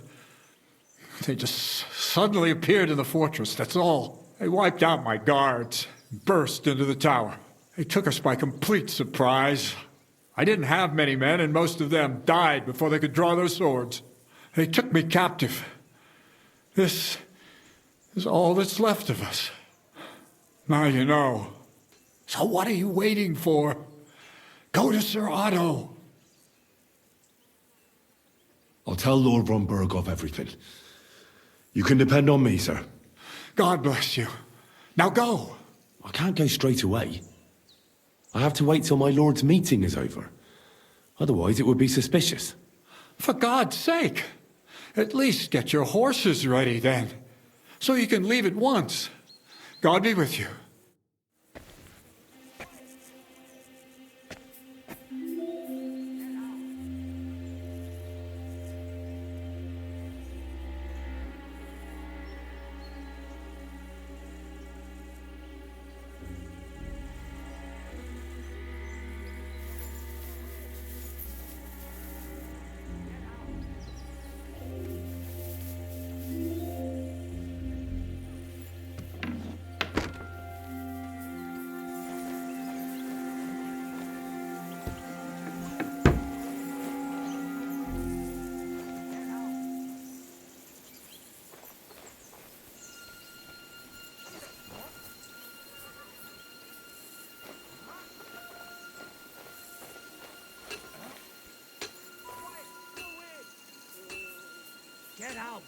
They just suddenly appeared in the fortress, that's all. They wiped out my guards, burst into the tower. They took us by complete surprise. I didn't have many men, and most of them died before they could draw their swords. They took me captive. This is all that's left of us. Now you know. So what are you waiting for? Go to Sir Otto. I'll tell Lord von Bergov everything. You can depend on me, sir. God bless you. Now go. I can't go straight away. I have to wait till my lord's meeting is over. Otherwise it would be suspicious. For God's sake. At least get your horses ready then, so you can leave at once. God be with you. Get out!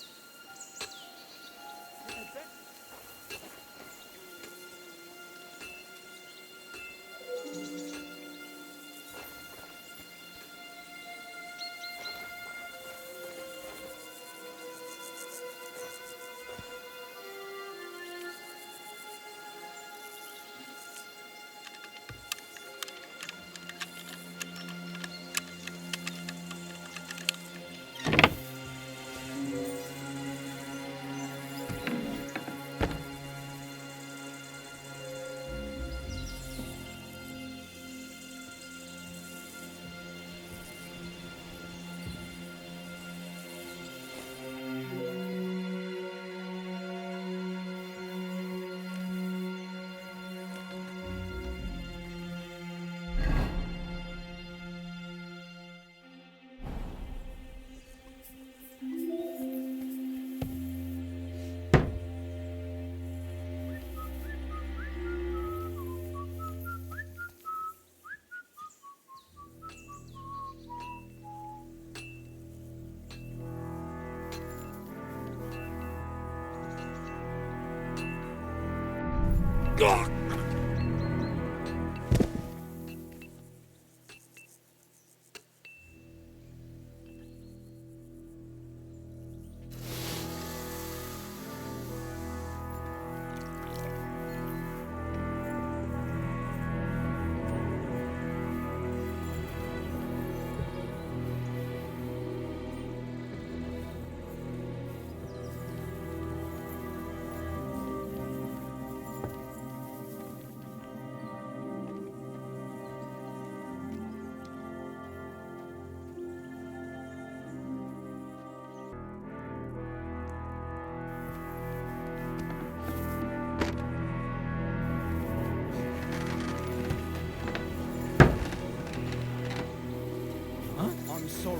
I'm sorry.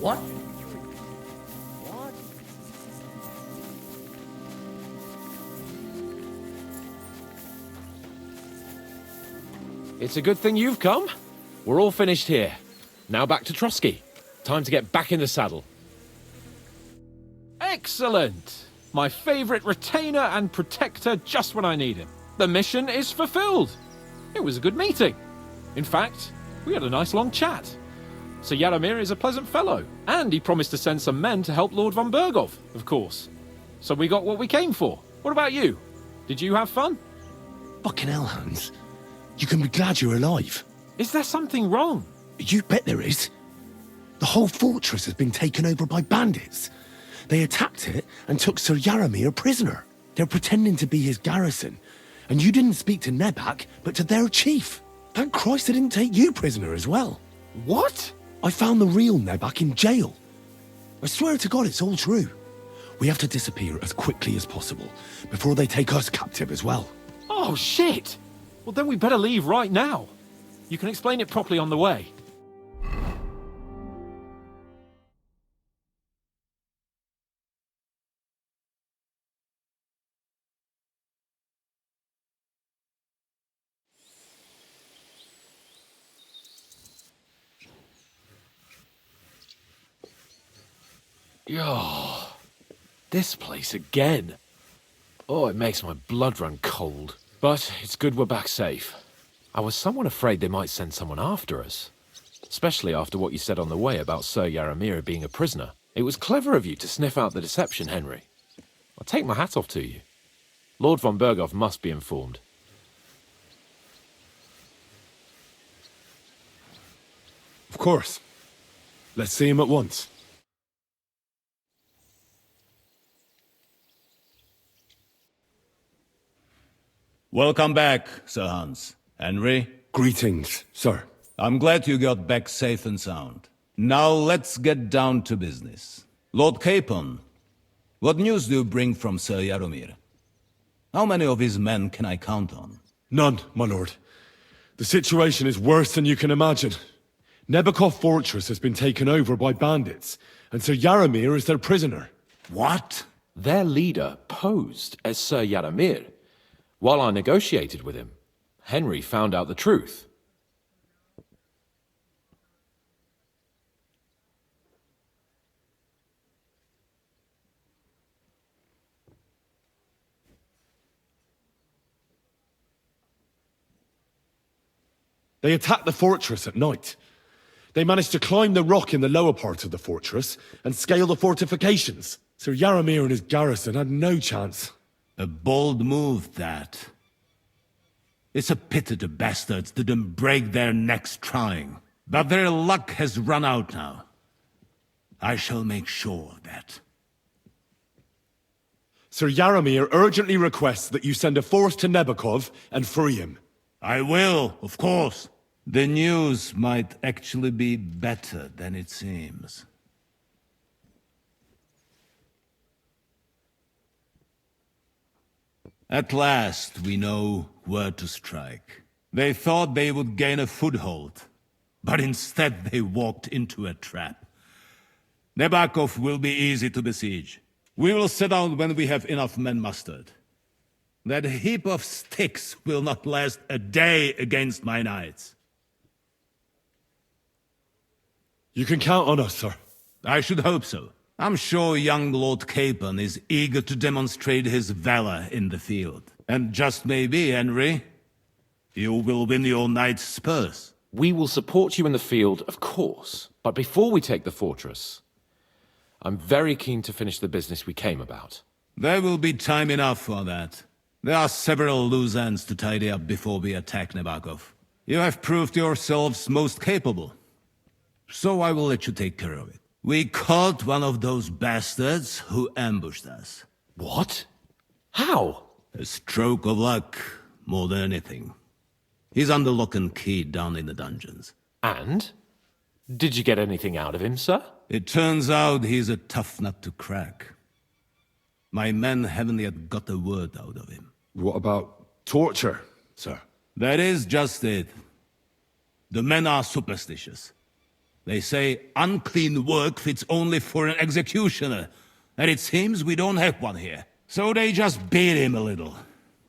What? What? It's a good thing you've come. We're all finished here. Now back to Trotsky. Time to get back in the saddle. Excellent! My favorite retainer and protector just when I need him. The mission is fulfilled. It was a good meeting. In fact, we had a nice long chat. Sir Yaramir is a pleasant fellow, and he promised to send some men to help Lord von Berghoff, of course. So we got what we came for. What about you? Did you have fun? Fucking hell, Hans. You can be glad you're alive. Is there something wrong? You bet there is. The whole fortress has been taken over by bandits. They attacked it and took Sir Yaramir prisoner. They're pretending to be his garrison. And you didn't speak to Nebak, but to their chief. Thank Christ they didn't take you prisoner as well. What? I found the real Nebak in jail. I swear to God it's all true. We have to disappear as quickly as possible before they take us captive as well. Oh, shit! Well, then we better leave right now. You can explain it properly on the way. Oh, this place again. Oh, it makes my blood run cold. But it's good we're back safe. I was somewhat afraid they might send someone after us. Especially after what you said on the way about Sir Yaramir being a prisoner. It was clever of you to sniff out the deception, Henry. I'll take my hat off to you. Lord von Berghoff must be informed. Of course. Let's see him at once. Welcome back, Sir Hans. Henry? Greetings, sir. I'm glad you got back safe and sound. Now let's get down to business. Lord Capon, what news do you bring from Sir Yaramir? How many of his men can I count on? None, my lord. The situation is worse than you can imagine. Nebakov Fortress has been taken over by bandits, and Sir Yaramir is their prisoner. What? Their leader posed as Sir Yaramir. While I negotiated with him, Henry found out the truth. They attacked the fortress at night. They managed to climb the rock in the lower part of the fortress and scale the fortifications. Sir Yaramir and his garrison had no chance. A bold move, that. It's a pity the bastards didn't break their necks trying. But their luck has run out now. I shall make sure of that. Sir Yaramir urgently requests that you send a force to Nebakov and free him. I will, of course. The news might actually be better than it seems. At last, we know where to strike. They thought they would gain a foothold, but instead they walked into a trap. Nebakov will be easy to besiege. We will set out when we have enough men mustered. That heap of sticks will not last a day against my knights. You can count on us, sir. I should hope so. I'm sure young Lord Capon is eager to demonstrate his valor in the field. And just maybe, Henry, you will win your knight's spurs. We will support you in the field, of course. But before we take the fortress, I'm very keen to finish the business we came about. There will be time enough for that. There are several loose ends to tidy up before we attack Nebakov. You have proved yourselves most capable. So I will let you take care of it. We caught one of those bastards who ambushed us. What? How? A stroke of luck, more than anything. He's under lock and key down in the dungeons. And? Did you get anything out of him, sir? It turns out he's a tough nut to crack. My men haven't yet got a word out of him. What about torture, sir? That is just it. The men are superstitious. They say unclean work fits only for an executioner, and it seems we don't have one here. So they just beat him a little.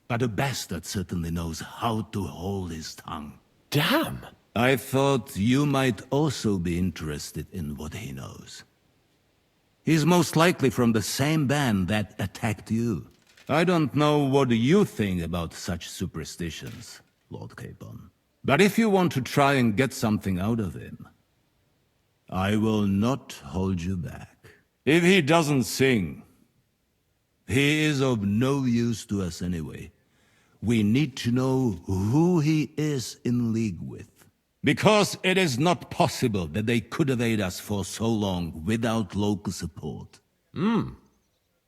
But the bastard certainly knows how to hold his tongue. Damn! I thought you might also be interested in what he knows. He's most likely from the same band that attacked you. I don't know what you think about such superstitions, Lord Capon. But if you want to try and get something out of him, I will not hold you back. If he doesn't sing, he is of no use to us anyway. We need to know who he is in league with. Because it is not possible that they could evade us for so long without local support.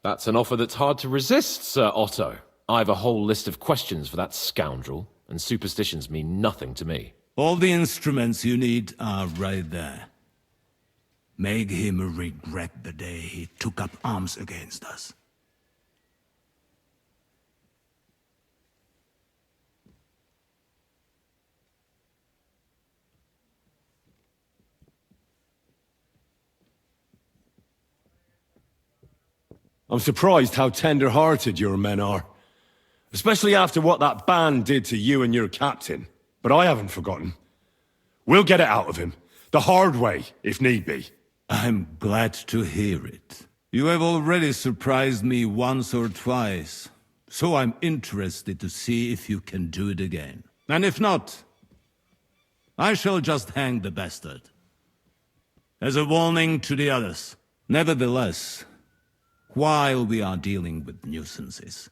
That's an offer that's hard to resist, Sir Otto. I've a whole list of questions for that scoundrel, and superstitions mean nothing to me. All the instruments you need are right there. Make him regret the day he took up arms against us. I'm surprised how tender-hearted your men are. Especially after what that band did to you and your captain. But I haven't forgotten. We'll get it out of him. The hard way, if need be. I'm glad to hear it. You have already surprised me once or twice, so I'm interested to see if you can do it again. And if not, I shall just hang the bastard. As a warning to the others. Nevertheless, while we are dealing with nuisances,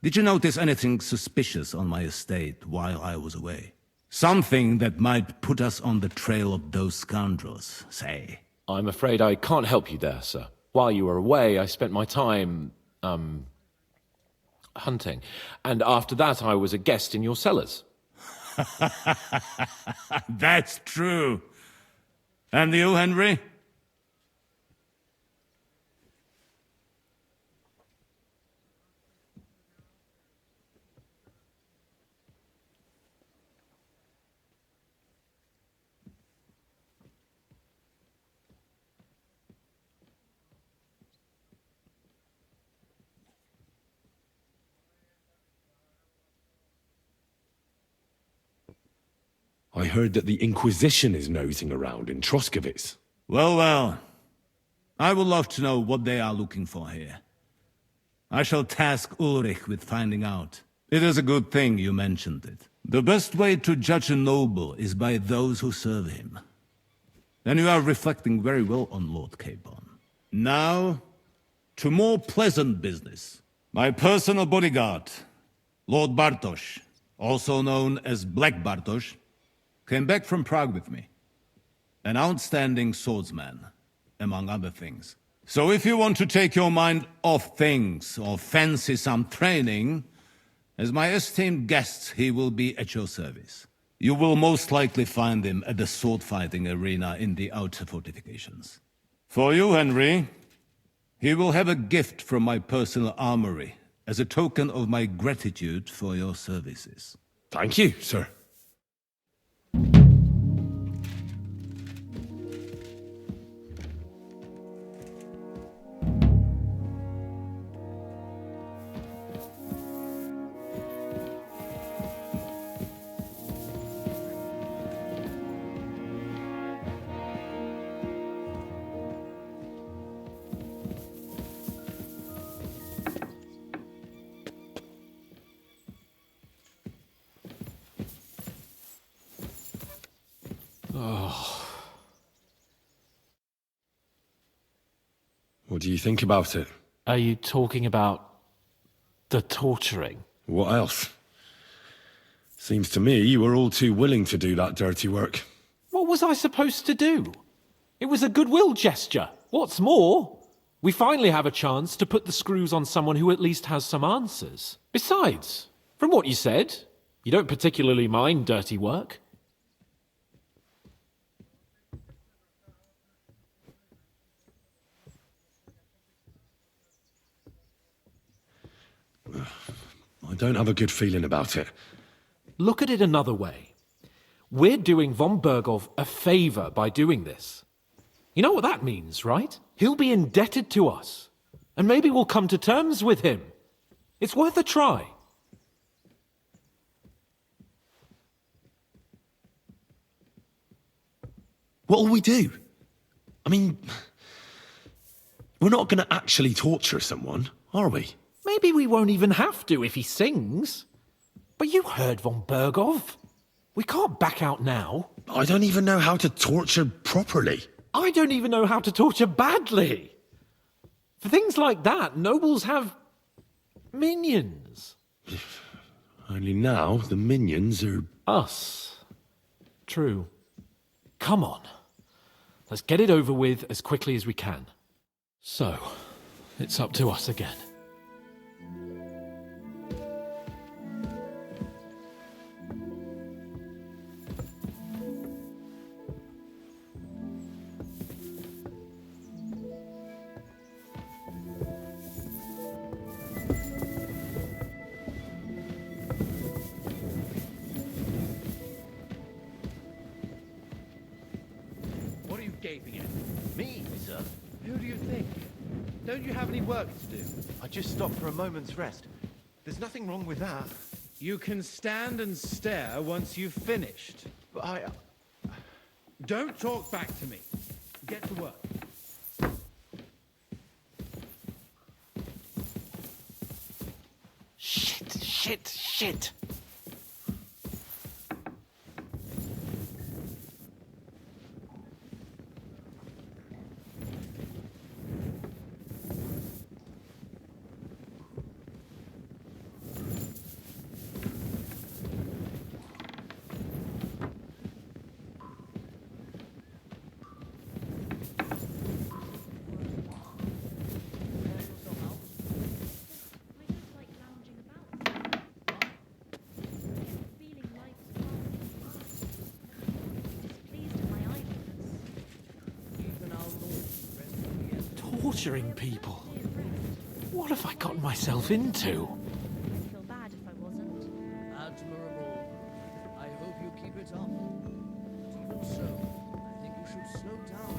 did you notice anything suspicious on my estate while I was away? Something that might put us on the trail of those scoundrels, say. I'm afraid I can't help you there, sir. While you were away, I spent my time, hunting. And after that, I was a guest in your cellars. That's true. And you, Henry? I heard that the Inquisition is nosing around in Troskowitz. Well, well. I would love to know what they are looking for here. I shall task Ulrich with finding out. It is a good thing you mentioned it. The best way to judge a noble is by those who serve him. And you are reflecting very well on Lord Capon. Now, to more pleasant business. My personal bodyguard, Lord Bartosz, also known as Black Bartosz, came back from Prague with me. An outstanding swordsman, among other things. So if you want to take your mind off things or fancy some training, as my esteemed guest, he will be at your service. You will most likely find him at the sword-fighting arena in the outer fortifications. For you, Henry, he will have a gift from my personal armory as a token of my gratitude for your services. Thank you, sir. What do you think about it? Are you talking about the torturing? What else? Seems to me you were all too willing to do that dirty work. What was I supposed to do? It was a goodwill gesture. What's more, we finally have a chance to put the screws on someone who at least has some answers. Besides, from what you said, you don't particularly mind dirty work. I don't have a good feeling about it. Look at it another way. We're doing von Bergov a favor by doing this. You know what that means, right? He'll be indebted to us. And maybe we'll come to terms with him. It's worth a try. What'll we do? I mean, we're not going to actually torture someone, are we? Maybe we won't even have to if he sings. But you heard von Bergov. We can't back out now. I don't even know how to torture properly. I don't even know how to torture badly. For things like that, nobles have minions. Only now the minions are... Us. True. Come on. Let's get it over with as quickly as we can. So, it's up to us again. What are you gaping at? Me, sir? Who do you think? Don't you have any work to do? I just stopped for a moment's rest. There's nothing wrong with that. You can stand and stare once you've finished. But I... Don't talk back to me. Get to work. Shit. Torturing people. What have I gotten myself into? Admirable. I hope you keep it up. Even so, I think you should slow down.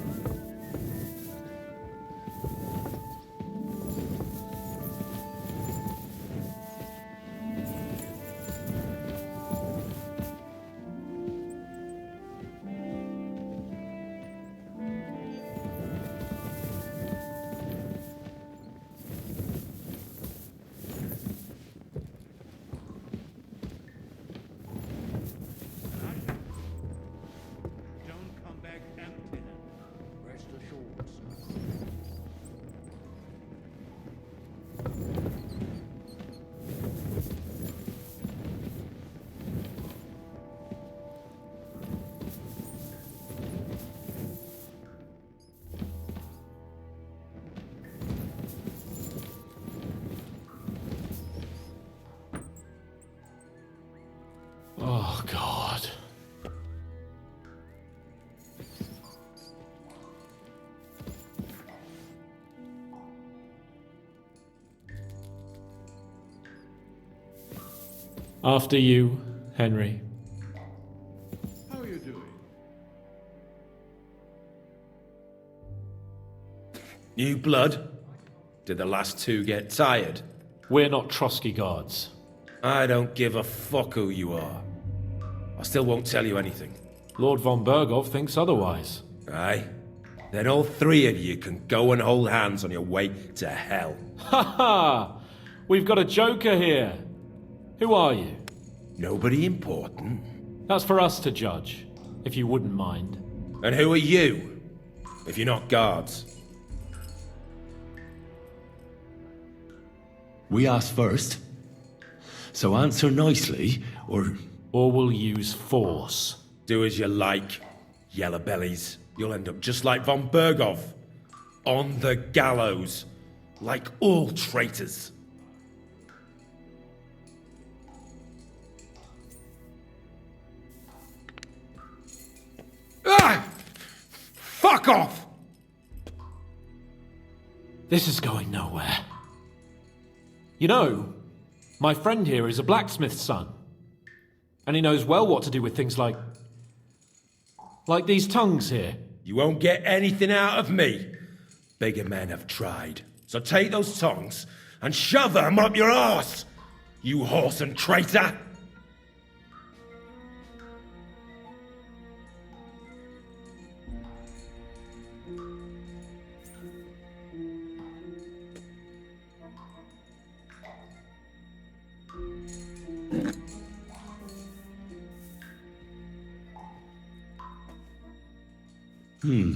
Don't come back empty. Rest assured, sir. Oh, God. After you, Henry. How are you doing? New blood? Did the last two get tired? We're not Trotsky guards. I don't give a fuck who you are. I still won't tell you anything. Lord von Bergov thinks otherwise. Aye? Then all three of you can go and hold hands on your way to hell. Ha ha! We've got a joker here. Who are you? Nobody important. That's for us to judge, if you wouldn't mind. And who are you? If you're not guards. We asked first. So answer nicely, or... Or we'll use force. Do as you like, yellow bellies. You'll end up just like von Bergov. On the gallows. Like all traitors. Ah! Fuck off! This is going nowhere. You know, my friend here is a blacksmith's son. And he knows well what to do with things like these tongues here. You won't get anything out of me. Bigger men have tried. So take those tongues and shove them up your arse, you horse and traitor! They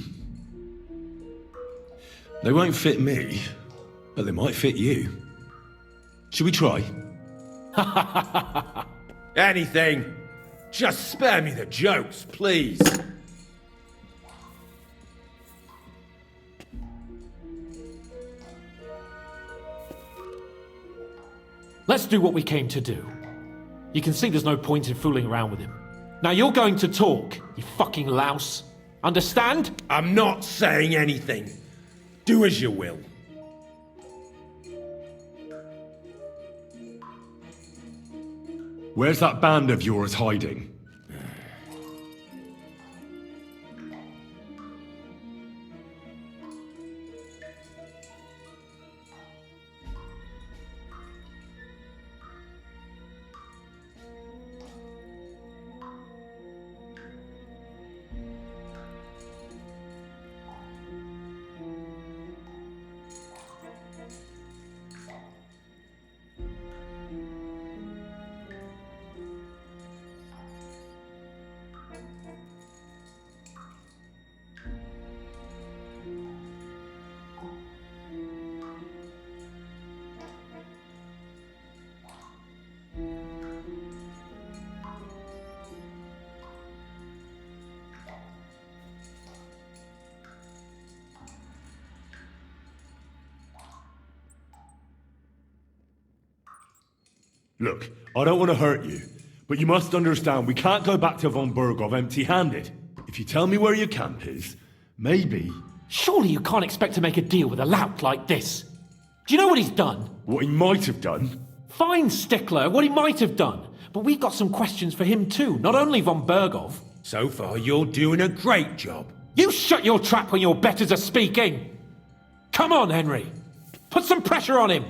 won't fit me, but they might fit you. Should we try? Anything. Just spare me the jokes, please. Let's do what we came to do. You can see there's no point in fooling around with him. Now you're going to talk, you fucking louse. Understand? I'm not saying anything. Do as you will. Where's that band of yours hiding? Look, I don't want to hurt you, but you must understand we can't go back to von Bergov empty-handed. If you tell me where your camp is, maybe... Surely you can't expect to make a deal with a lout like this. Do you know what he's done? What he might have done? Fine, Stickler, what he might have done. But we've got some questions for him too, not only von Bergov. So far, you're doing a great job. You shut your trap when your betters are speaking! Come on, Henry. Put some pressure on him.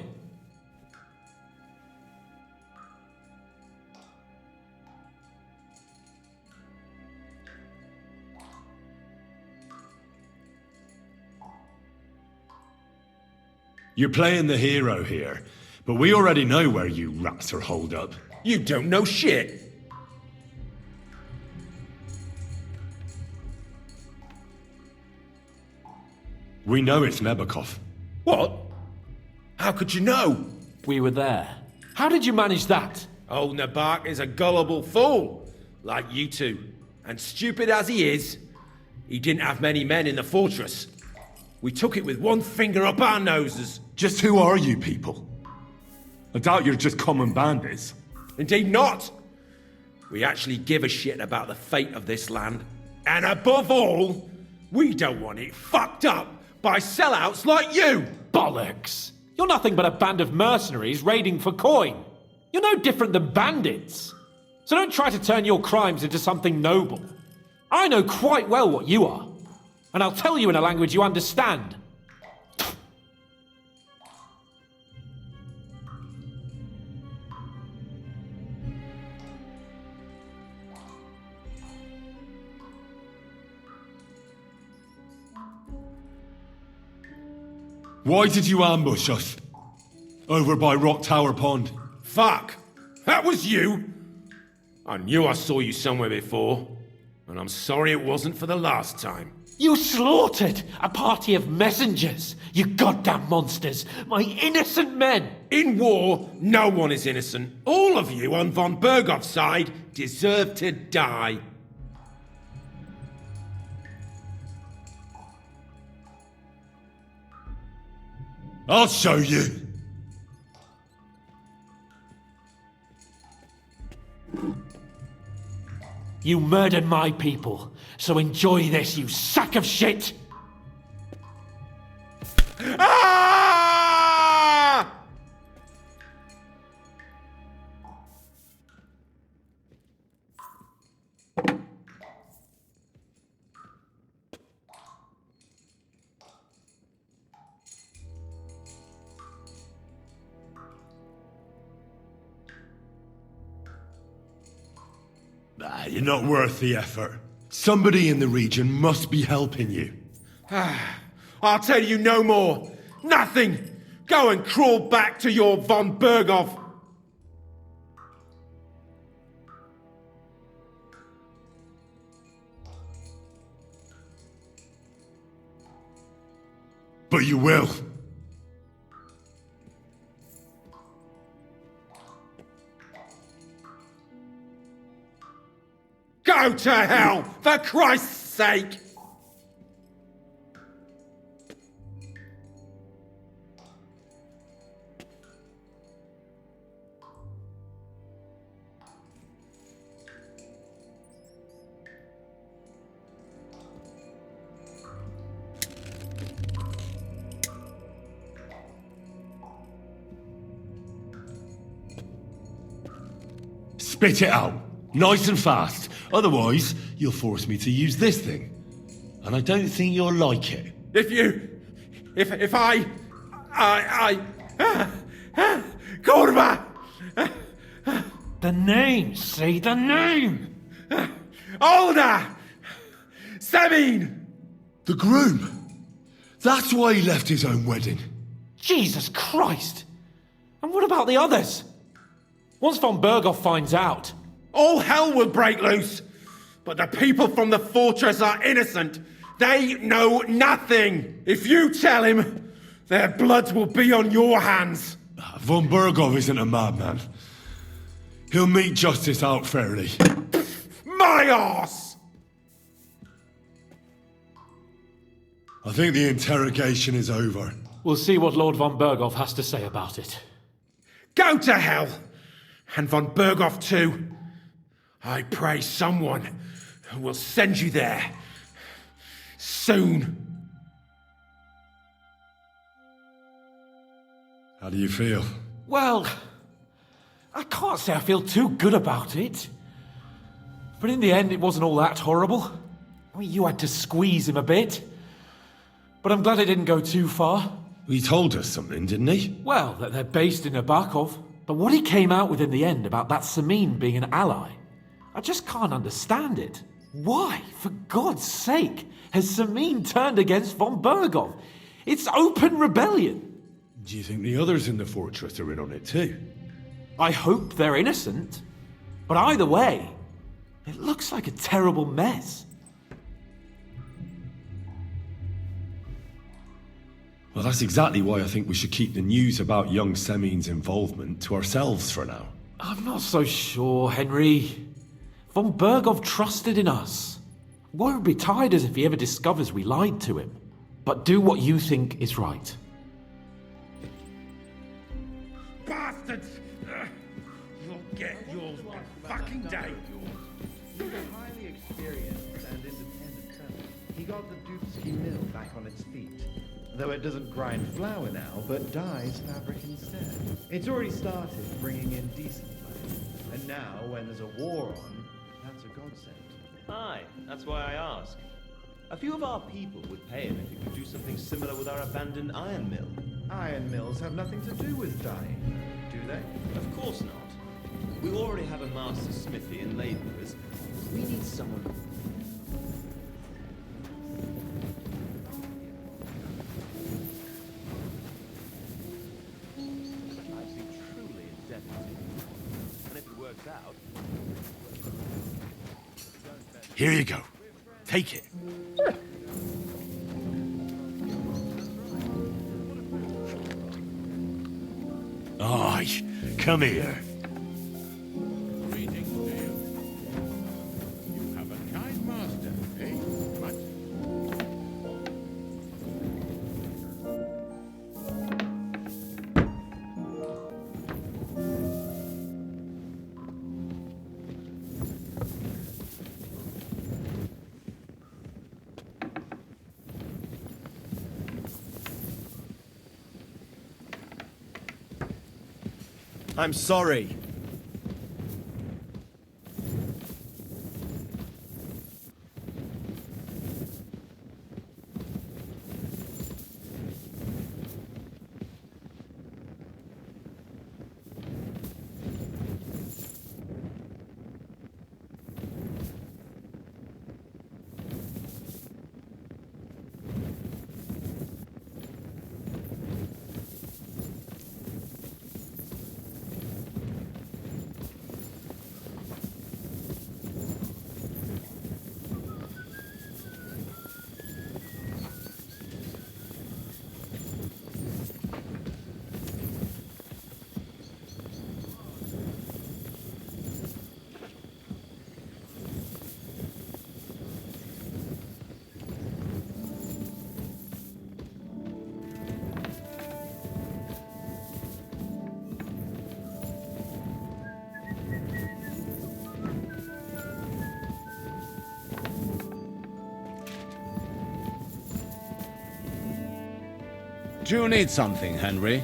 You're playing the hero here, but we already know where you rats are holed up. You don't know shit. We know it's Nebakov. What? How could you know? We were there. How did you manage that? Old Nabak is a gullible fool, like you two. And stupid as he is, he didn't have many men in the fortress. We took it with one finger up our noses. Just who are you people? I doubt you're just common bandits. Indeed not. We actually give a shit about the fate of this land. And above all, we don't want it fucked up by sellouts like you. Bollocks! You're nothing but a band of mercenaries raiding for coin. You're no different than bandits. So don't try to turn your crimes into something noble. I know quite well what you are. And I'll tell you in a language you understand. Why did you ambush us? Over by Rock Tower Pond. Fuck! That was you! I knew I saw you somewhere before. And I'm sorry it wasn't for the last time. You slaughtered a party of messengers, you goddamn monsters, my innocent men! In war, no one is innocent. All of you on von Bergov's side deserve to die. I'll show you. You murdered my people, so enjoy this, you sack of shit! Ah! You're not worth the effort. Somebody in the region must be helping you. I'll tell you no more. Nothing. Go and crawl back to your von Bergov. But you will. Go to hell, for Christ's sake! Spit it out, nice and fast. Otherwise, you'll force me to use this thing. And I don't think you'll like it. If I... Kurva! The name, say the name! Older! Semin! The groom. That's why he left his own wedding. Jesus Christ! And what about the others? Once von Berghoff finds out... All hell will break loose! But the people from the fortress are innocent! They know nothing! If you tell him, their blood will be on your hands! Von Berghoff isn't a madman. He'll mete justice out fairly. My arse! I think the interrogation is over. We'll see what Lord von Berghoff has to say about it. Go to hell! And von Berghoff too. I pray someone will send you there. Soon. How do you feel? Well, I can't say I feel too good about it. But in the end, it wasn't all that horrible. I mean, you had to squeeze him a bit. But I'm glad it didn't go too far. He told us something, didn't he? Well, that they're based in Nabokov. But what he came out with in the end about that Samin being an ally, I just can't understand it. Why, for God's sake, has Samin turned against von Berghoff? It's open rebellion. Do you think the others in the fortress are in on it too? I hope they're innocent. But either way, it looks like a terrible mess. Well, that's exactly why I think we should keep the news about young Semin's involvement to ourselves for now. I'm not so sure, Henry. Von Berghoff trusted in us. Won't be tired as if he ever discovers we lied to him. But do what you think is right. Bastards! You'll get yours one fucking day. He's a highly experienced and independent seller. He got the Dubsky mill back on its feet. Though it doesn't grind flour now, but dyes fabric instead. It's already started bringing in decent money. And now, when there's a war on, that's a godsend. Aye, that's why I ask. A few of our people would pay him if he could do something similar with our abandoned iron mill. Iron mills have nothing to do with dyeing, do they? Of course not. We already have a master smithy and labourers. We need someone... I'd be truly indebted to you. And if it works out... Here you go. Take it. Aye, come here. Greetings to you. You have a kind master, eh? What? I'm sorry. Do you need something, Henry?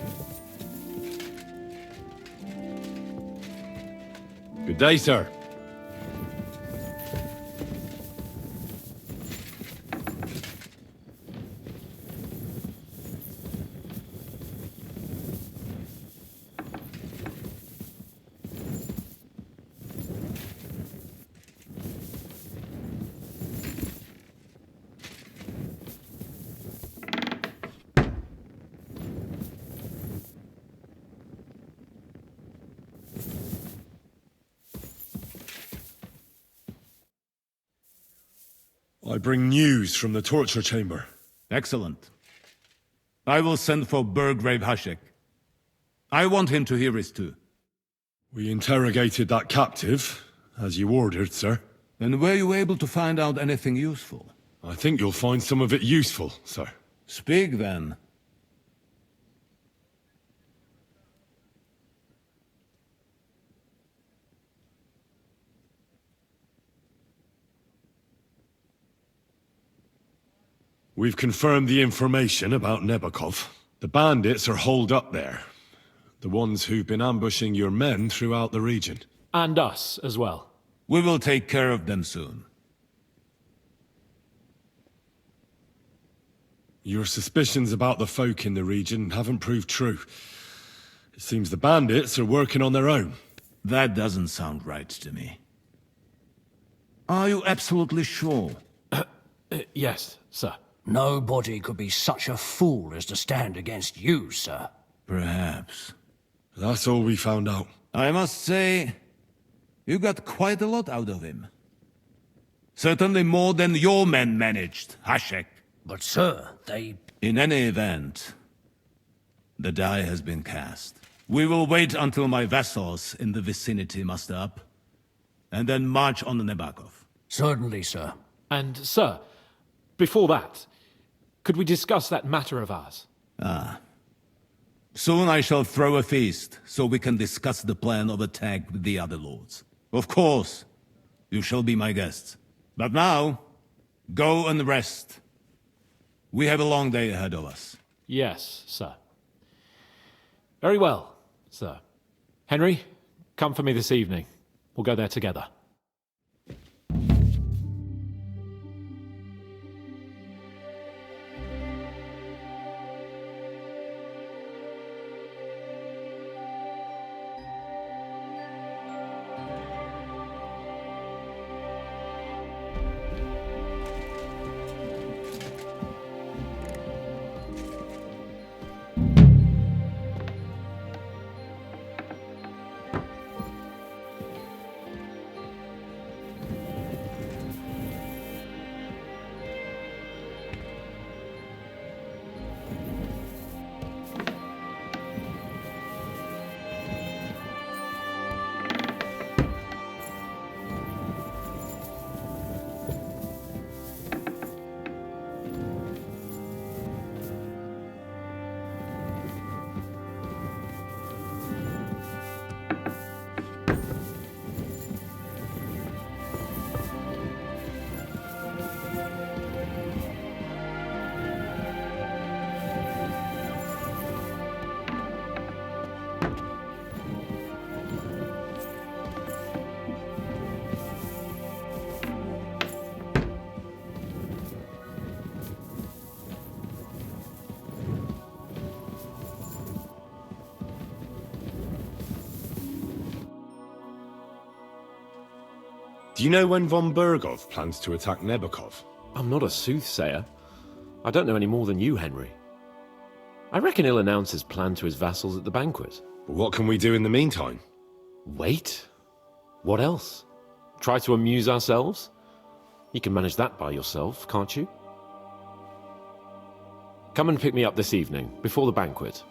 Good day, sir. I bring news from the torture chamber. Excellent. I will send for Burgrave Hashek. I want him to hear it too. We interrogated that captive, as you ordered, sir. And were you able to find out anything useful? I think you'll find some of it useful, sir. Speak then. We've confirmed the information about Nebakov. The bandits are holed up there. The ones who've been ambushing your men throughout the region. And us as well. We will take care of them soon. Your suspicions about the folk in the region haven't proved true. It seems the bandits are working on their own. That doesn't sound right to me. Are you absolutely sure? Yes, sir. Nobody could be such a fool as to stand against you, sir. Perhaps. That's all we found out. I must say, you got quite a lot out of him. Certainly more than your men managed, Hashek. But, sir, they... In any event, the die has been cast. We will wait until my vassals in the vicinity muster up, and then march on Nebakov. Certainly, sir. And, sir, before that, could we discuss that matter of ours? Ah. Soon I shall throw a feast, so we can discuss the plan of attack with the other lords. Of course, you shall be my guests. But now, go and rest. We have a long day ahead of us. Yes, sir. Very well, sir. Henry, come for me this evening. We'll go there together. Do you know when von Bergov plans to attack Nebakov? I'm not a soothsayer. I don't know any more than you, Henry. I reckon he'll announce his plan to his vassals at the banquet. But what can we do in the meantime? Wait? What else? Try to amuse ourselves? You can manage that by yourself, can't you? Come and pick me up this evening, before the banquet.